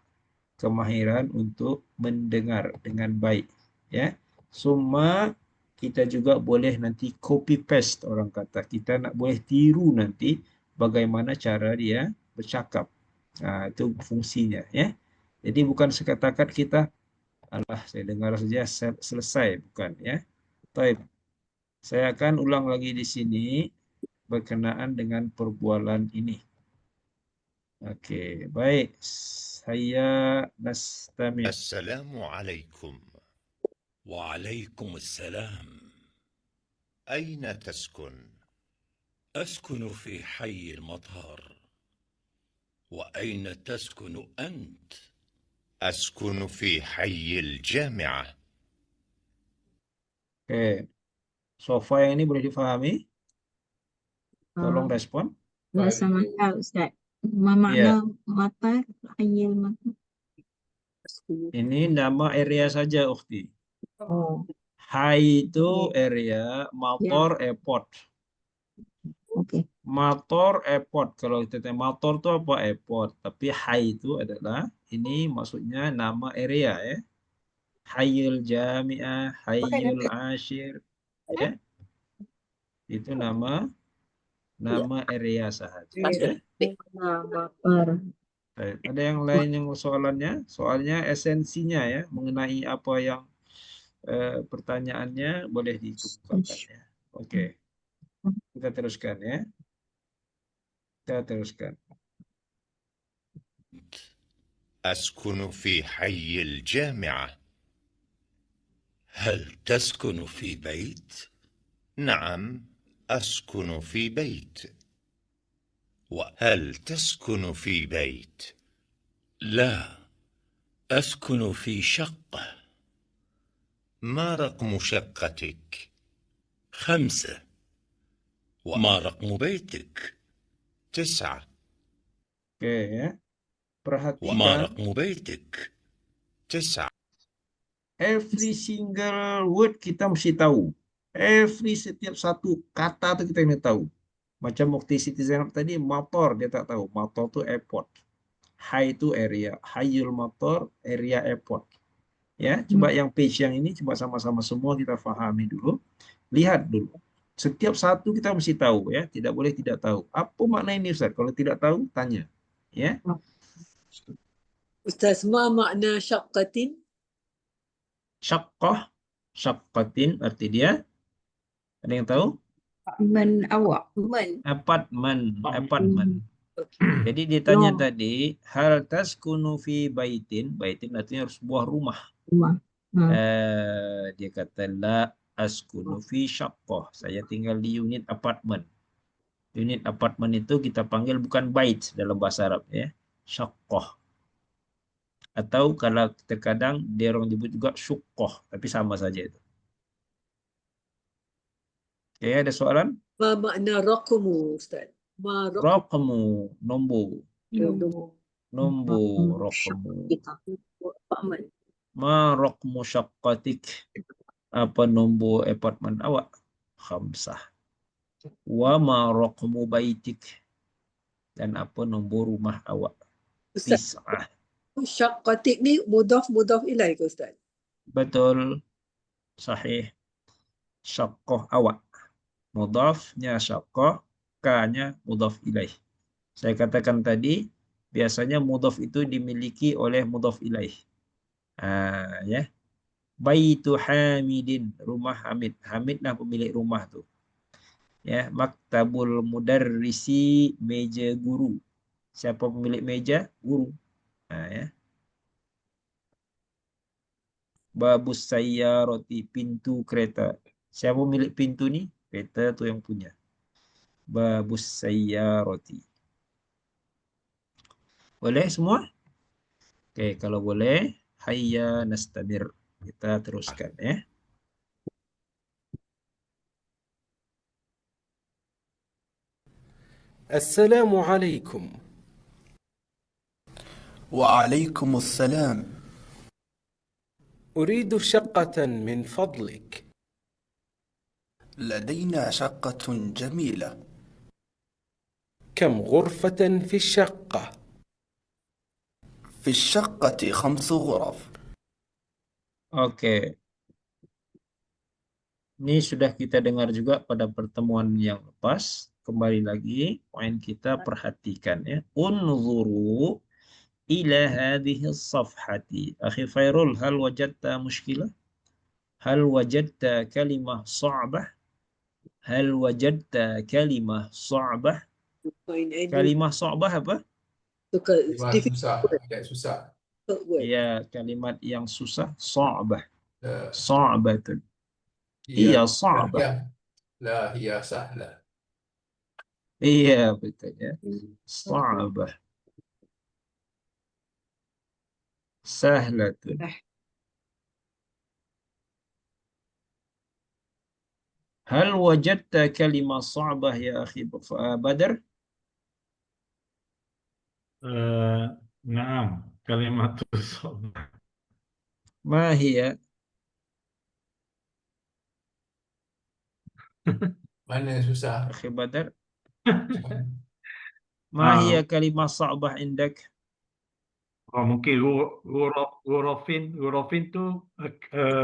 kemahiran untuk mendengar dengan baik, ya. Semua kita juga boleh nanti copy paste, orang kata. Kita nak boleh tiru nanti bagaimana cara dia bercakap. Itu fungsinya ya. Jadi bukan sekatakan kita alah saya dengar saja selesai, bukan ya. Baik. Saya akan ulang lagi di sini berkenaan dengan perbualan ini. Okey, baik. Saya nastami'. Assalamualaikum. Waalaikumsalam. أين تسكن؟ أسكن في حي المطار. وأين تسكن أنت؟ أسكن في حي الجامعة. Okey. Sofa yang ini boleh difahami? Tolong respon. Rasa mata Ustaz. Ya. Makna matar, hayal matar. Ini nama area saja, Ukhti. Oh, Hai itu area, motor airport. okey. Motor airport. Kalau kita tanya motor itu apa? Airport. Tapi hai itu adalah, ini maksudnya nama area ya. Hayyul Jami'ah, Hayyul Ashir. Ya. Itu nama area sahaja. Ya. Matar. Baik. Ada yang lain yang soalannya? Soalnya esensinya ya, mengenai apa yang pertanyaannya boleh dikemukakan ya. Okey. Kita teruskan ya. Kita teruskan. أسكن في حي الجامعة. هل تسكن في بيت؟ نعم، أسكن في بيت. وهل تسكن في بيت؟ لا، أسكن في شقة. ما رقم شقتك؟ 5. وما رقم بيتك؟ 9. Okey ya. وما Perhatikan رقم بيتك؟ 9. every single word kita mesti tahu. Setiap satu kata tu kita kena tahu. Macam Mukti Siti Zainab tadi, motor dia tak tahu. Motor tu airport. Hai tu area. Hayyul motor, area airport. Ya, coba yang page yang ini coba sama-sama semua kita fahami dulu. Lihat dulu. Setiap satu kita mesti tahu ya, tidak boleh tidak tahu. Apa makna ini Ustaz? Kalau tidak tahu tanya. Ya. Ustaz, ma makna syaqqatin? Syaqqah, syaqqatin arti dia ada yang tahu? Apartment awak. Apartment. Jadi dia tanya tadi, hal taskunu fi baitin, baitin artinya sebuah rumah. Rumah. Dia kata la askunu fi syaqqah. Saya tinggal di unit apartment. Unit apartment itu kita panggil bukan bait dalam bahasa Arab ya. Syaqqah. Atau kalau terkadang dia orang sebut juga syuqqah, tapi sama saja itu. Okey, ada soalan? Ma makna raqmu, Ustaz? Ma Raqmu, nombor. Nombor raqmu. Apartment. Ma raqmu syaqqatik. Apa nombor apartmen awak? 5. Wa ma raqmu baitik. Dan apa nombor rumah awak? Ustaz, 9. syaqqatik ni mudhaf ilaih ke Ustaz? Betul, sahih. Syaqqah awak. Mudhafnya syaqqah, ka-nya mudhaf ilaih. Saya katakan tadi, biasanya mudhaf itu dimiliki oleh mudhaf ilaih. Ya. Baitu Hamidin, rumah Hamid. Hamid lah pemilik rumah tu. Ya, maktabul mudarrisi, meja guru. Siapa pemilik meja? Guru. Ya. Babus sayyarati, pintu kereta. Siapa pemilik pintu ni? Kereta tu yang punya. Babus sayyarati. Boleh semua? Oke, kalau boleh, hayya nastamir. Kita teruskan ya. السلام عليكم. وعليكم السلام. أريد شقة من فضلك. لدينا شقة جميلة. كم غرفة في الشقة؟ في الشقة 5 غرف. Oke. Ini sudah kita dengar juga pada pertemuan yang lepas. Kembali lagi, poin kita perhatikan ya. Unzuru ila hadhihi as-safhati. Akhi Fairul, hal wajadta mushkilah? Hal wajadta kalimah sa'bah? Hal wajadta kalimah sa'bah? Kalimah sa'bah apa? Susah, agak susah. Ya, kalimat yang susah, sa'bah. Sa'batun. Iya, Iya, sa'bah. La hiya sahlah. Iya, betul ya. Sa'bah. Sahlatun. Hal wajadta kalimah sa'bah ya akhi Badr? نعم كلمة صعبة. Ma hiya? Mana susah? Akhi Badr? Ma hiya kalimah sa'bah indak? Mungkin gurafin tu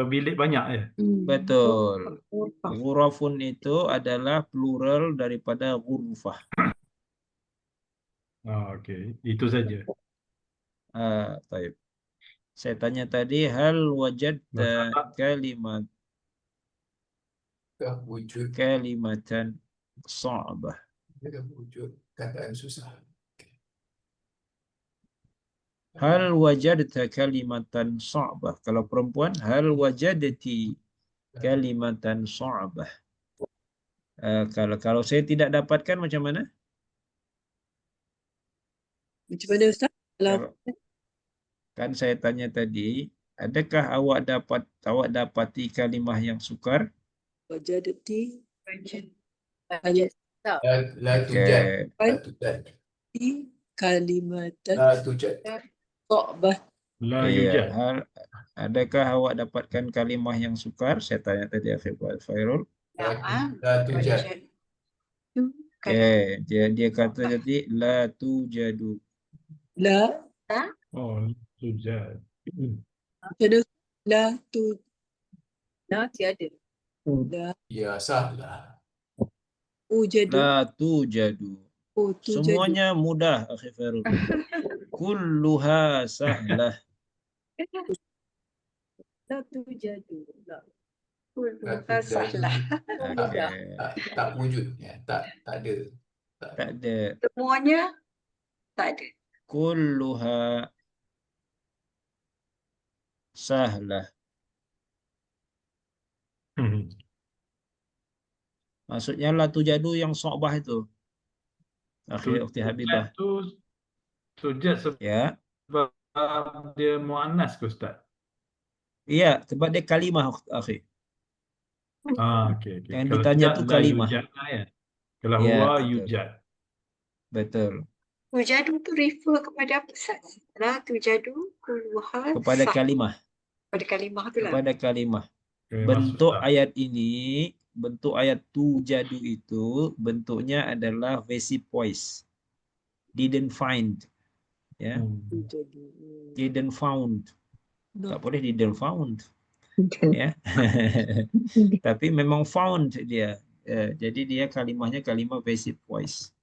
bilik banyak ya. Betul. Ghurafun itu adalah plural daripada ghurfah. Okey, itu saja. Baik. Saya tanya tadi, hal wajadta kalimat Wujud. kalimatan sa'bah? Wujud kataan susah. Hal wajadta kalimatan sa'bah? Kalau perempuan, hal wajadti kalimatan sa'bah? Kalau saya tidak dapatkan macam mana? Macam mana Ustaz? Kalau Kan saya tanya tadi, adakah awak dapati kalimah yang sukar? wajadati La tujad. La tujad. kalimatan La tujad. sa'bah. La Iya. yujad. Adakah awak dapatkan kalimah yang sukar? Saya tanya tadi Akhi Fairul. La tujad. Dia kata tadi la tujadu. La Oh, yujad. la tu La tiada. la Ya sahlah. ujadu La tujadu. tujadu. Semuanya mudah Akhi Fairul. Kulluha sahlah. La tujadu. La. La tujad. Okey. Tak wujud. Ya, tak ada. Tak ada. Semuanya tak ada. Kulluha sahlah. Maksudnya la tujadu yang sa'bah itu. Akhi Ukhti Habibah. Sujud sebab Ya. dia muannas ke Ustaz? Iya, sebab dia kalimah akhi. Okey. Yang Kalau ditanya tidak tu la kalimah. yujad ya. Kalau Ya, huwa betul. yujad. Betul. Tujadu tu refer kepada apa Ustaz? La tujadu kulluha Kepada kalimah. pada kalimah tu lah. Kepada kalimah. Kalimah Bentuk susah. ayat ini, bentuk ayat tujadu itu bentuknya adalah passive voice. Didn't find. Ya. Didn't found. Tak boleh didn't found. Ya. Tapi memang found dia. Jadi dia kalimahnya kalimah passive voice.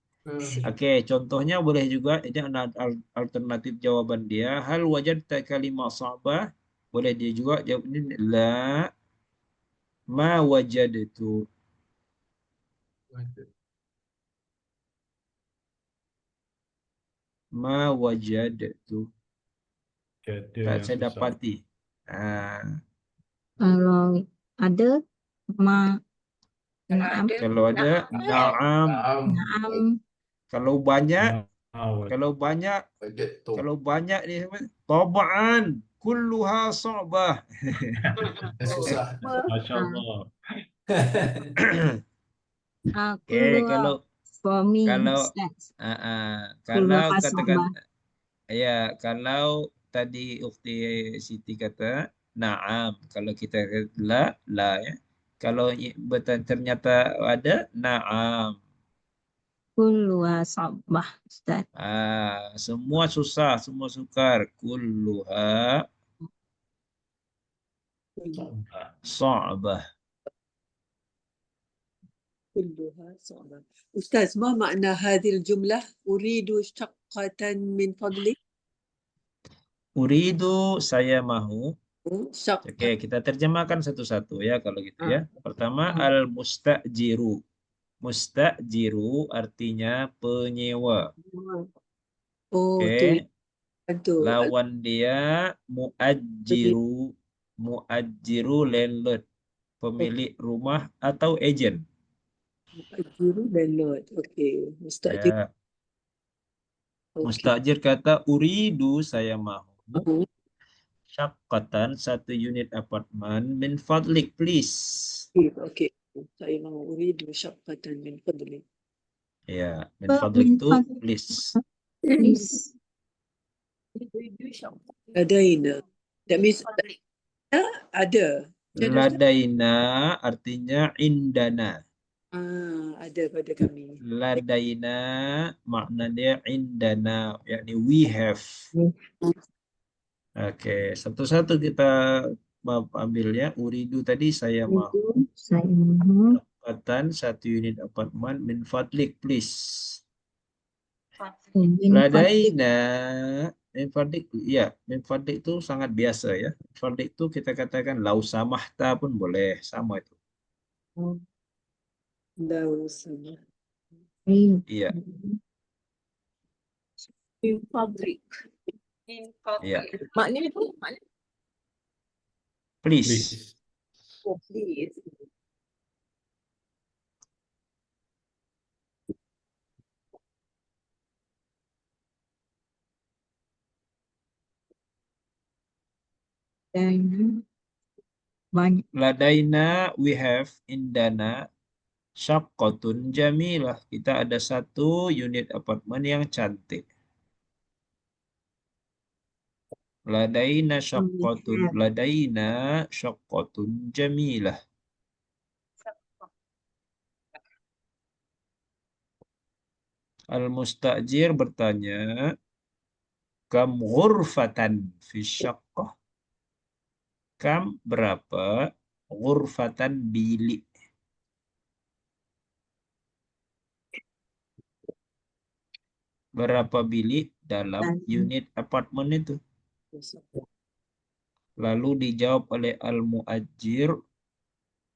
Oke, contohnya boleh juga, ini ada alternatif jawaban dia. Hal wajadta kalimah sa'bah? Boleh dia juga jawab ini la ma wajadtu. Ma wajadtu. Ada Tak yang saya susah. dapati. Kalau ada ma na'am Kalau ada na'am. na'am Kalau banyak, Awal. kalau banyak, Wajadtu. kalau banyak ni tab'an kulluha sa'bah. Susah. Masya Allah. Oke, keluar kalau for me kalau Ustaz. kalau Keluar katakan Sabah. ya, kalau tadi Ukti Siti kata na'am, kalau kita kata la ya. Kalau betul ternyata ada na'am. Keluar Sabah Ustaz. Semua susah, semua sukar. Kulluha sa'bah. كلها صعبة. أستاذ ما معنى هذه الجملة؟ أريد شقة من فضلك. Uridu, saya mahu. شقة. Oke, kita terjemahkan satu-satu ya kalau gitu ya. Pertama, al-mustajiru. Mustajiru artinya penyewa. Oh, Oke. tu. Lawan dia muajiru. Muajiru landlord, pemilik rumah atau agent. Muajiru landlord. Okey. Mustajir. Ya. Okey. Mustajir kata uridu, saya mahu. Syaqqatan, satu unit apartemen. Min fadlik, please. Okey. Saya mahu uridu syaqqatan min fadlik. Ya, min fadlik tu please. Please. Ladaina. That means ada. Ladaina artinya indana. Ada pada kami. Ladaina makna dia indana, yakni we have. Oke, satu-satu kita ambilnya. Uridu tadi saya mahu. Saya mahu. Dapatan satu unit apartemen. Min fadlik please. Min Ladaina. Min fadlik, ya. Min fadlik itu sangat biasa ya. Min fadlik itu kita katakan lau samahta pun boleh, sama itu. Lau sama. Iya. Min fadlik. Iya. Maknanya apa? Maknanya Please. Please. oh, please. Dan banyak. Ladaina, we have, indana, syaqqatun jamilah. Kita ada satu unit apartemen yang cantik. Ladaina syaqqatun jamilah. Al-mustajir bertanya, kam ghurfatan fi syaqqah? Kam berapa? Ghurfatan bilik. Berapa bilik dalam unit apartemen itu? Lalu dijawab oleh al-muajir,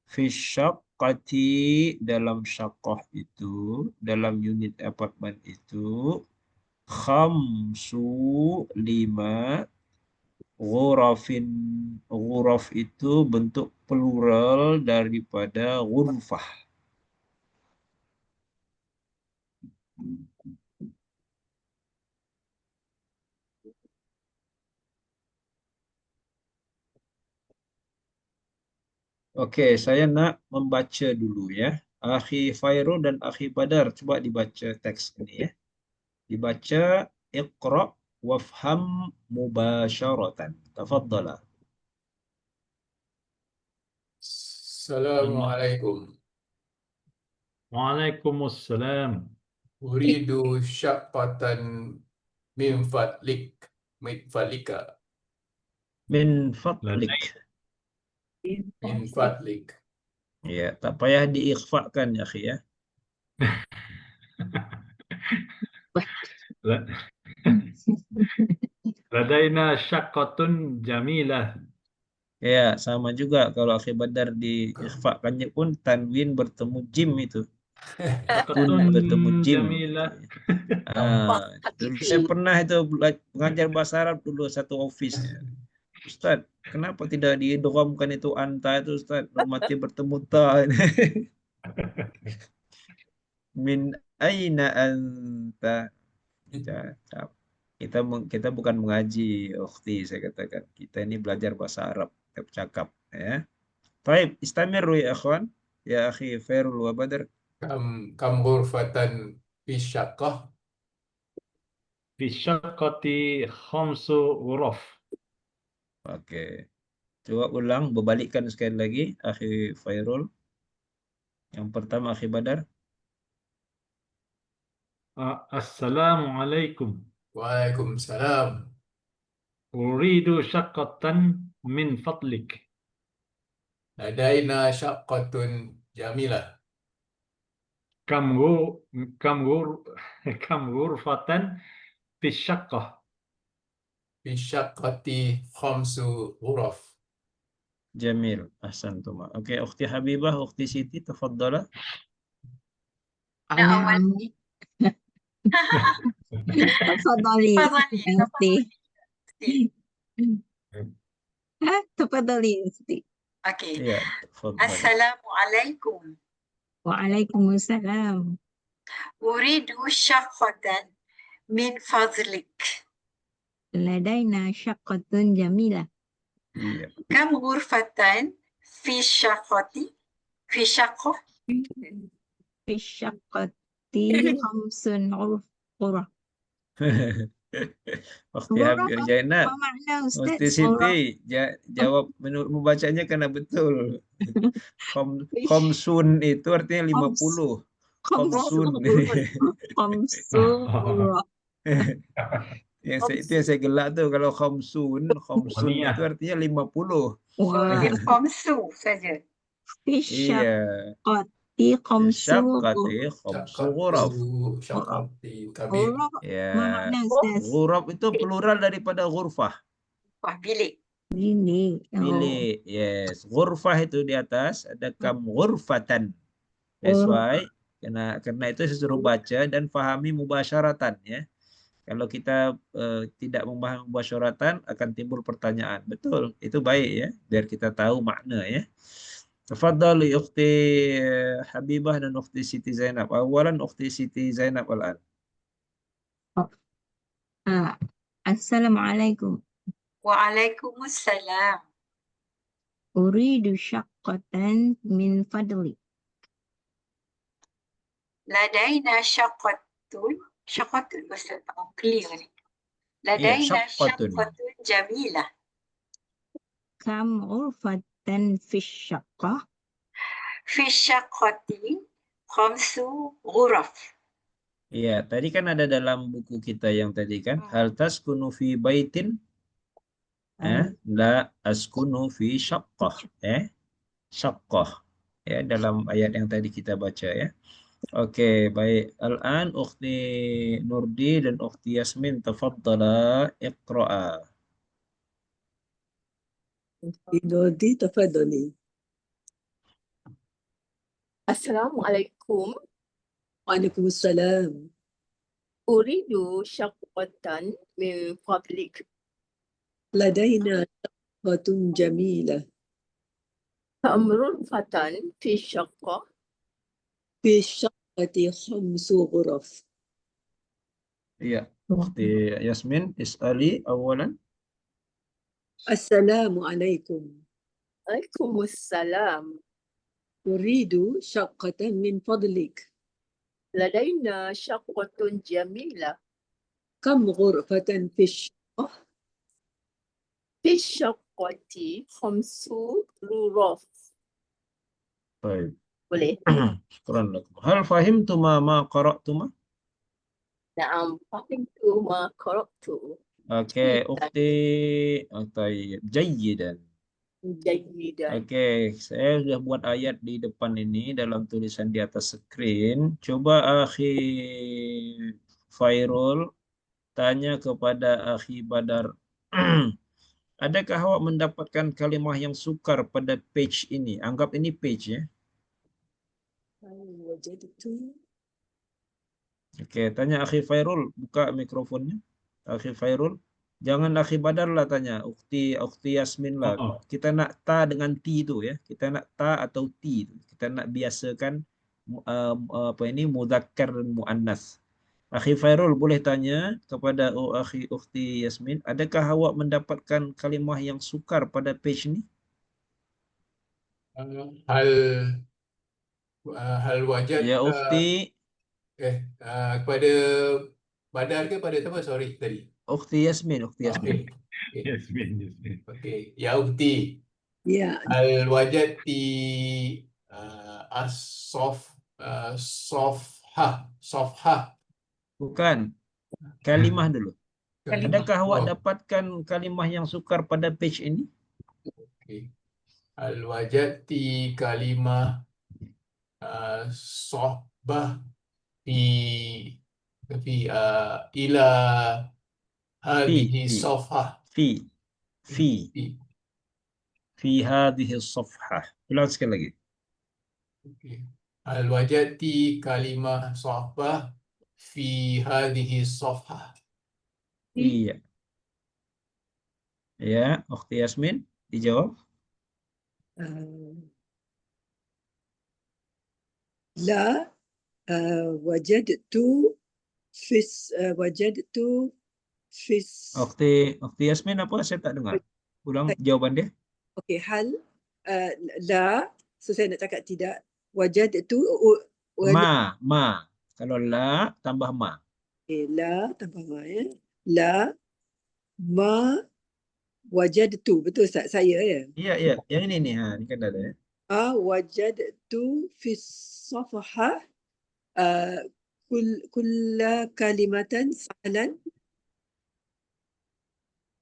fi syaqqati, dalam syaqqah itu, dalam unit apartemen itu, khamsu, 5, ghurafin. Ghuraf itu bentuk plural daripada ghurfah. Oke, saya nak membaca dulu ya. Akhi Fairul dan Akhi Badar, coba dibaca teks ini ya. Dibaca Iqra wafham mubasharatan. Tafadhala. Assalamualaikum. Waalaikumsalam. Uridu syaqqatan min fadlik. Min fadlika. Min fadlik. Min fadlik. Ya, tak payah diikhfakan ya, akhi ya. لا- لدينا شقة جميلة. Ya, sama juga kalau akhi Badar diikhfakannya pun tanwin bertemu jim itu. شقة Tun bertemu jim. جميلة. Dulu saya pernah itu mengajar bahasa Arab dulu satu office. Ustaz, kenapa tidak diidghamkan itu anta itu Ustaz? Mati bertemu ta. Min aina anta? Kita bukan mengaji, ukhti, saya katakan. Kita ini belajar bahasa Arab, kita bercakap, ya. Baik, istamiru ya akhwan, ya akhi Fairul wa Badr. Kam ghurfatan fi syaqqah. في الشقة 5 غرف. Oke. Coba ulang, berbalikkan sekali lagi, akhi Fairul. Yang pertama akhi Badar. السلام عليكم. Waalaikumsalam. أريد شقة من فضلك. Ladaina syaqqatun jamilah. كم غرفة في الشقة. Fi syaqqati khamsu ghuraf. Jamil, ahsantum. Oke, ukhti Habibah, ukhti Siti, tafadhala. نعم تفضلي يا أختي. ها تفضلي يا أختي. Okey. Ya, tafadhali. Assalamualaikum. Waalaikumsalam. Uridu syaqqatan min fadlik. لدينا شقة جميلة. Iya. Kam ghurfatan fi syaqqati? Fi syaqqah? في الشقة 5 غرف. Ukhti غرف Habib Zainab, apa makna Ukhti Ustaz? غرف Siti, jawab menurut membacanya kena betul. Khamsun itu artinya 50. Khamsun. خمس غرف. Itu yang saya gelak tuh kalau khamsun Waniyah. itu artinya 50. Dia Wah. khamsu saja. في Iya. الشقة 5 Syaqqati khamsu ghuraf. Syaqqati kabir. غرف. Ya. ما معنى أستاذ؟ Ghuraf itu plural daripada ghurfah. Wah, bilik. Bilik. Oh. Bilik. Yes. Ghurfah itu di atas ada kam ghurfatan. That's why karena itu saya suruh baca dan fahami mubasyaratan ya. Kalau kita tidak memahami mubasyaratan akan timbul pertanyaan. Betul, itu baik ya, biar kita tahu makna ya. Tafadhali ukhti Habibah dan ukhti Siti Zainab. Awalan ukhti Siti Zainab al-an. Assalamualaikum. Waalaikumsalam. Uridu syaqqatan min fadli. Ladaina syaqqatun Ustaz. Oh, clear ni. Ladaina syaqqatun. syaqqatun jamilah. Kam ghurfatan fi syaqqah? Fi syaqqati khamsu ghuraf. Iya, tadi kan ada dalam buku kita yang tadi kan, hal taskunu fi baitin? La askunu fi syaqqah. Syaqqah. Ya, dalam ayat yang tadi kita baca ya. Oke, baik. Al-an ukhti Nurdi dan ukhti Yasmin tafaddala iqra'a. Nurdi, tafadhali. Assalamualaikum. Waalaikumsalam. Uridu syaqqatan min fadlik. Ladaina syaqqatun jamilah. Kam ghurfatan fi syaqqah. Fi syaqqati khamsu ghuraf. Iya, ukhti Yasmin is'ali awalan. Assalamualaikum. Waalaikumsalam. Uridu syaqqatan min fadlik. Ladaina syaqqatun jamilah. Kam ghurfatan fi syaqqah? Fi syaqqati khamsu ghuraf. Baik. Boleh? Syukran lakum. Hal fahimtuma ma qara'tuma? Na'am, fahimtu ma qara'tu. Oke, ukhti tayyib, jayyidan. جيدا. Oke, saya sudah buat ayat di depan ini dalam tulisan di atas screen. Coba Akhi Fairul tanya kepada Akhi Badar. Adakah awak mendapatkan kalimah yang sukar pada page ini? Anggap ini page ya. وجدت Oke, tanya Akhi Fairul, buka mikrofonnya. Akhi Fairul, jangan Akhi Badar lah tanya, Ukhti Yasmin lah. Oh, Kita nak ta dengan ti itu ya. Kita nak ta atau ti itu. Kita nak biasakan apa ini mudzakkar dan muannas. Akhi Fairul boleh tanya kepada Ukhti Yasmin, adakah awak mendapatkan kalimah yang sukar pada page ini? Hal hal wajad Ya Ukhti, kepada Badar ke pada siapa? Sorry tadi. Ukhti Yasmin, Ukhti Yasmin. Okey. Yasmin. Okey. Ya Ukti, Ya, hal wajadti sofha. Bukan, kalimah dulu. kalimah. Adakah awak Oh. dapatkan kalimah yang sukar pada page ini? Okey. Hal wajadti kalimah sohbah fi ila hadhihi fi. sofha. Fi Fi. fi hadhihi safhah. Ulang sekali lagi. Okey. Hal wajadti kalimah sohbah fi hadhihi sofha. Iya. Ya, Ukhti Yasmin dijawab. لا وجدت وجدت في Ukhti Yasmin apa? Saya tak dengar. Ulang jawaban dia. Okey, hal لا, so saya nak cakap tidak. Wajadtu Ma. Kalau la tambah ma. لا tambah ma ya. لا ما وجدت, betul Ustaz saya ya. Iya. Yang ini nih, ini kan ada ya. وجدت في الصفحة كل كلمة سهلا.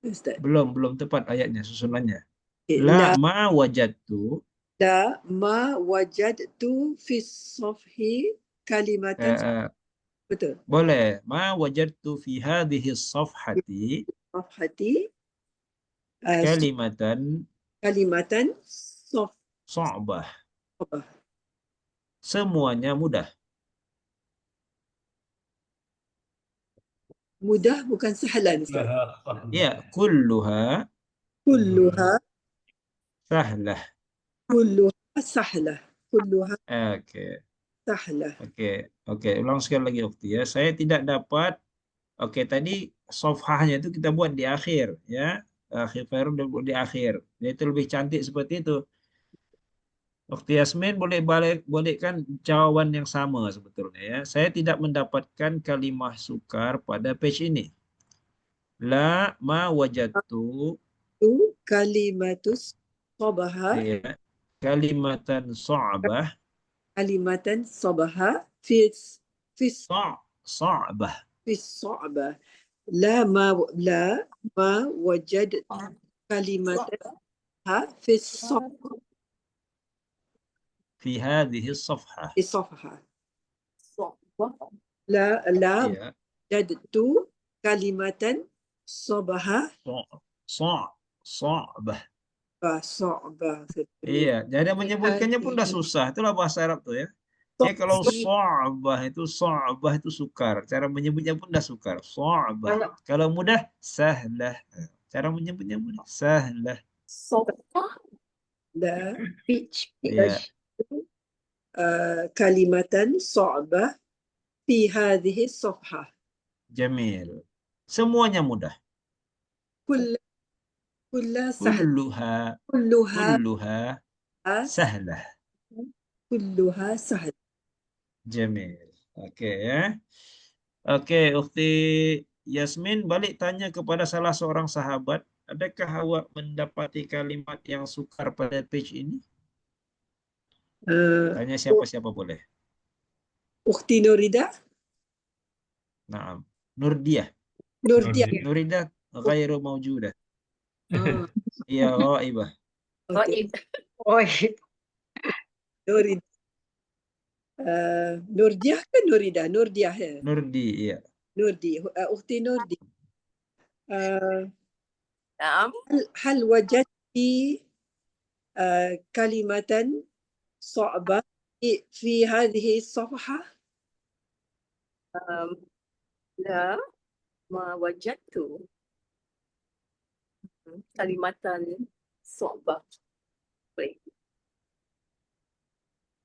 Ustaz. Belum tepat ayatnya, susunannya. لا La ma wajadtu. لا ما وجدت في الصفح كلمة betul. Boleh. Ma wajadtu fi hadhihi safhati صفحتي kalimatan كلمة صعبة. صعبة. Semuanya mudah. mudah bukan sahlan Ustaz. Ya, kulluha كلها sahlah. كلها سهلة. كلها Oke. سهلة. Oke. Ulang sekali lagi Ukhti ya. Saya tidak dapat. Oke, tadi safhahnya itu kita buat di akhir ya. Akhir Fairul buat di akhir. Itu lebih cantik seperti itu. Ukhti Yasmin bolehkan jawaban yang sama sebetulnya ya. Saya tidak mendapatkan kalimah sukar pada page ini. La ma wajadtu كلمة صبها ya, kalimatan صعبة. كلمة صبها في صعبة. في الصعبة. لا ما وجدت كلمة في الصفحة. في هذه الصفحة. في الصفحة. لا Ya. وجدت كلمة صبها صعبة. صعبة. Iya, jadi menyebutkannya pun dah susah. Itulah bahasa Arab tuh ya. Ya kalau so'bah itu sukar. Cara menyebutnya pun dah sukar. So'bah. Kalau mudah, sahlah. Cara menyebutnya mudah. Sahlah. لا Ya. كلمة صعبة في هذه الصفحة. Jamil. Semuanya mudah. كلها سهل. كلها sahlah. كلها سهل. Jamil. Oke ya. Oke, Ukhti Yasmin balik tanya kepada salah seorang sahabat, adakah awak mendapati kalimat yang sukar pada page ini? Tanya siapa-siapa boleh. أختي نوريدا. Naam. Nurdiah. نورdiah. Nuridah ghairu mawjudah. Iya, ghaibah. Gaib. Oh, Nurida. Nurdiah ke Nurida? Nurdiah ya. Nurdi, iya. Nurdi. Ukhti Nurdi. Naam. هل وجدت كلمة صعبة في هذه الصفحة؟ لا ما وجدت kalimatan صعبة. Baik.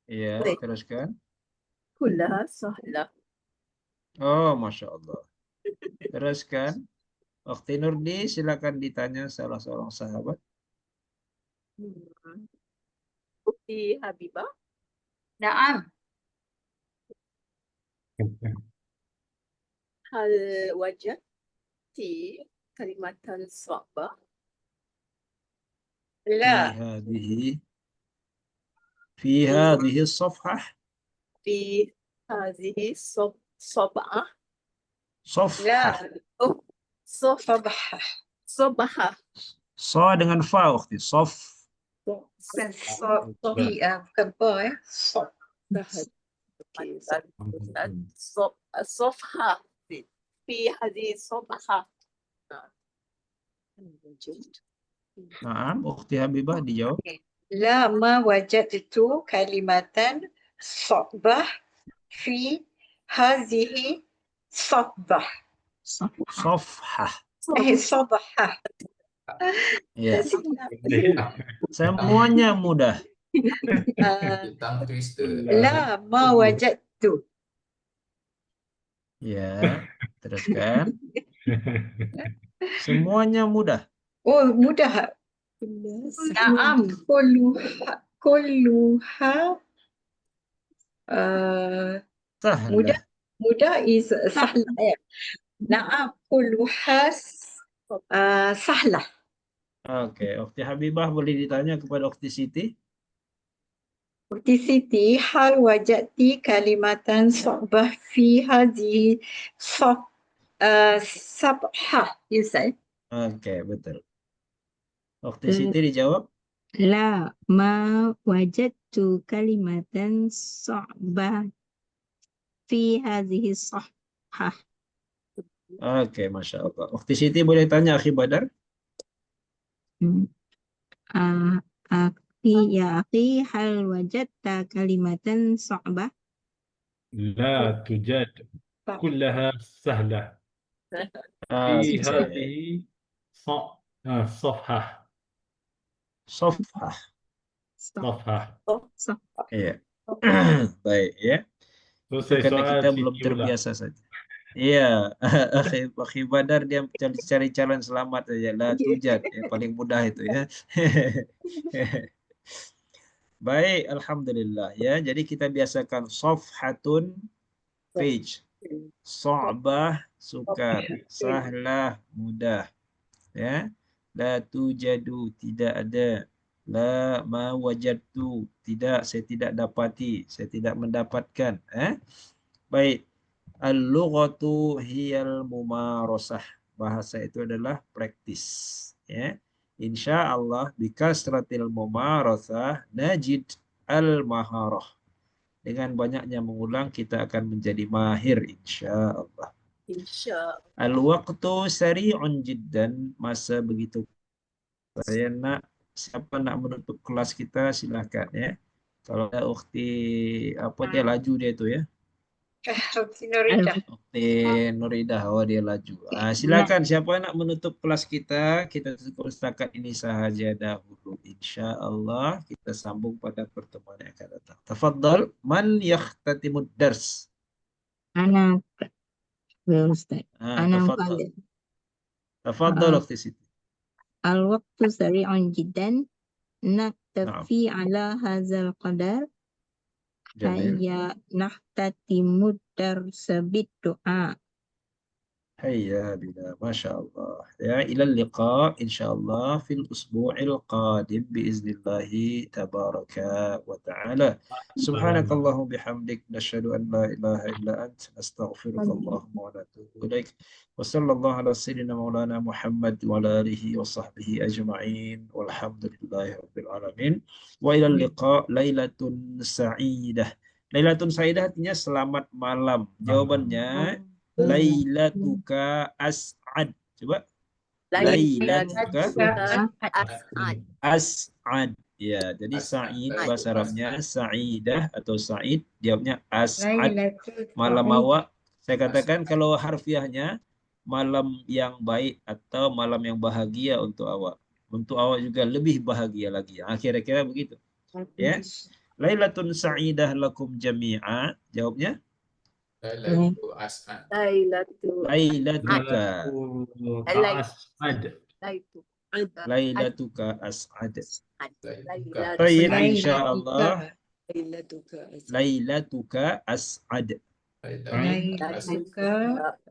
Iya, Baik. teruskan. كلها سهلة. Oh, Masya Allah. Teruskan. Ukhti Nurdi, silakan ditanya salah seorang sahabat. Ukti Habibah. Naam. هل وجدت كلمة صعبة؟ في لا. هذه الصفحة. في هذه الصفحة. صفحة. Oh, صباح. صباح. So dengan fa, ukhti. Sof. Bukan sobi, bukan ba ya. Sob. الصفحة في هذه الصفحة. Naam, ukhti Habibah dijawab. لا ما وجدت كلمة صعبة في هذه صبة. Sofhah. صبحة. Ya. Semuanya mudah. Tongue twister. لا ما وجدت. Ya, teruskan. Semuanya mudah. Oh mudah. نعم كلها Sahlah. mudah is sahlah ya. نعم كلها sahlah. Oke, ukhti Habibah boleh ditanya kepada ukhti Siti. Ukhti Siti, hal wajati kalimatan صعبة في هذه صفحة, you say? Oke, betul. Ukhti Siti dijawab. لا ما وجدت كلمة صعبة في هذه الصفحة. Oke, Masya Allah. Ukhti Siti boleh tanya Akhi Badar. أخي يا أخي هل وجدت كلمة صعبة؟ لا توجد، كلها سهلة في هذه الصفحة. Sofhah. صفحة. Iya. Baik ya. Itu Selesai karena soal kita belum video lah. terbiasa saja. Iya, Akhi Badar dia cari jalan selamat saja. La tujad, yang paling mudah itu ya. Baik, alhamdulillah ya. Jadi kita biasakan sofhatun page, so'bah sukar, sahlah mudah, ya. La tujadu tidak ada, la ma wajadtu tidak, saya tidak dapati, saya tidak mendapatkan. Baik, al-lughatu hiyal mumarasah. Bahasa itu adalah praktis, ya. Insya Allah bikasratil mumarasah najid al-maharah. Dengan banyaknya mengulang kita akan menjadi mahir insya Allah. Insya. Al-waqtu sari'un jiddan, masa begitu. Saya nak, siapa nak menutup kelas kita silakan ya. Kalau ada ukhti apa dia laju dia itu ya. Ukhti Nuridah. Ukhti Nuridah, oh dia laju. Silakan siapa nak menutup kelas kita cukup setakat ini sahaja dahulu. Insya Allah kita sambung pada pertemuan yang akan datang. Tafadhal, man yakhtatimud dars. أنا يا أستاذ أنا Tafadhal. مقلد. Tafadhal ukhti Siti. الوقت سريع جدا نكتفي على هذا القدر. Jamil. هيا نختتم الدرس بالدعاء. Hayya bina, Masya Allah. Ya, ilal liqa insyaallah fil usbu'il qadim biiznillahi tabaraka wa ta'ala. Subhanakallahumma bihamdik nasyhadu an la ilaha illa ant nastaghfiruka Allahumma wa natubu ilaik. Wa sallallahu ala sayyidina maulana Muhammad wa ala alihi wa sahbihi ajma'in. Walhamdulillahi rabbil alamin. Wa ilal liqa lailatun sa'idah. Lailatun sa'idah artinya selamat malam. Jawabannya Lailatuka as'ad. Coba. Lailatuka As'ad. as'ad. Ya, jadi Sa'id bahasa Arabnya Sa'idah atau Sa'id, jawabnya as'ad. Malam awak. Saya katakan kalau harfiahnya malam yang baik atau malam yang bahagia untuk awak. Untuk awak juga lebih bahagia lagi. Kira-kira begitu. Ya. Lailatun sa'idah lakum jami'a. Jawabnya Lailatu as'ad. Lailatuka. Lailatu Lailatuka as'ad. as'ad. Lailatuka Baik, Lailatuka. insyaallah. Lailatuka. Lailatuka as'ad. Lailatuka.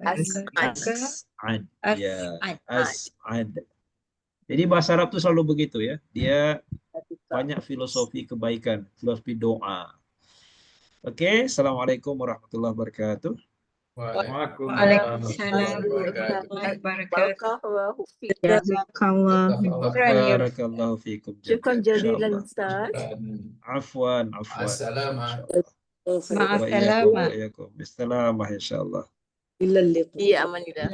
As'ad. Ya, as'ad. Jadi bahasa Arab itu selalu begitu ya. Dia banyak filosofi kebaikan, filosofi doa. Oke, Assalamualaikum warahmatullahi wabarakatuh. Waalaikumsalam warahmatullahi wabarakatuh. Barakallahu fiik. Jazakallah. Barakallahu fiikum Syukran jami'an, jazilan insyaallah. Ustaz. Afwan. Assalamualaikum. Wa iyyakum, wa iyyakum. Bisalamah insyaallah. Ilal liqa. Iya, amanillah.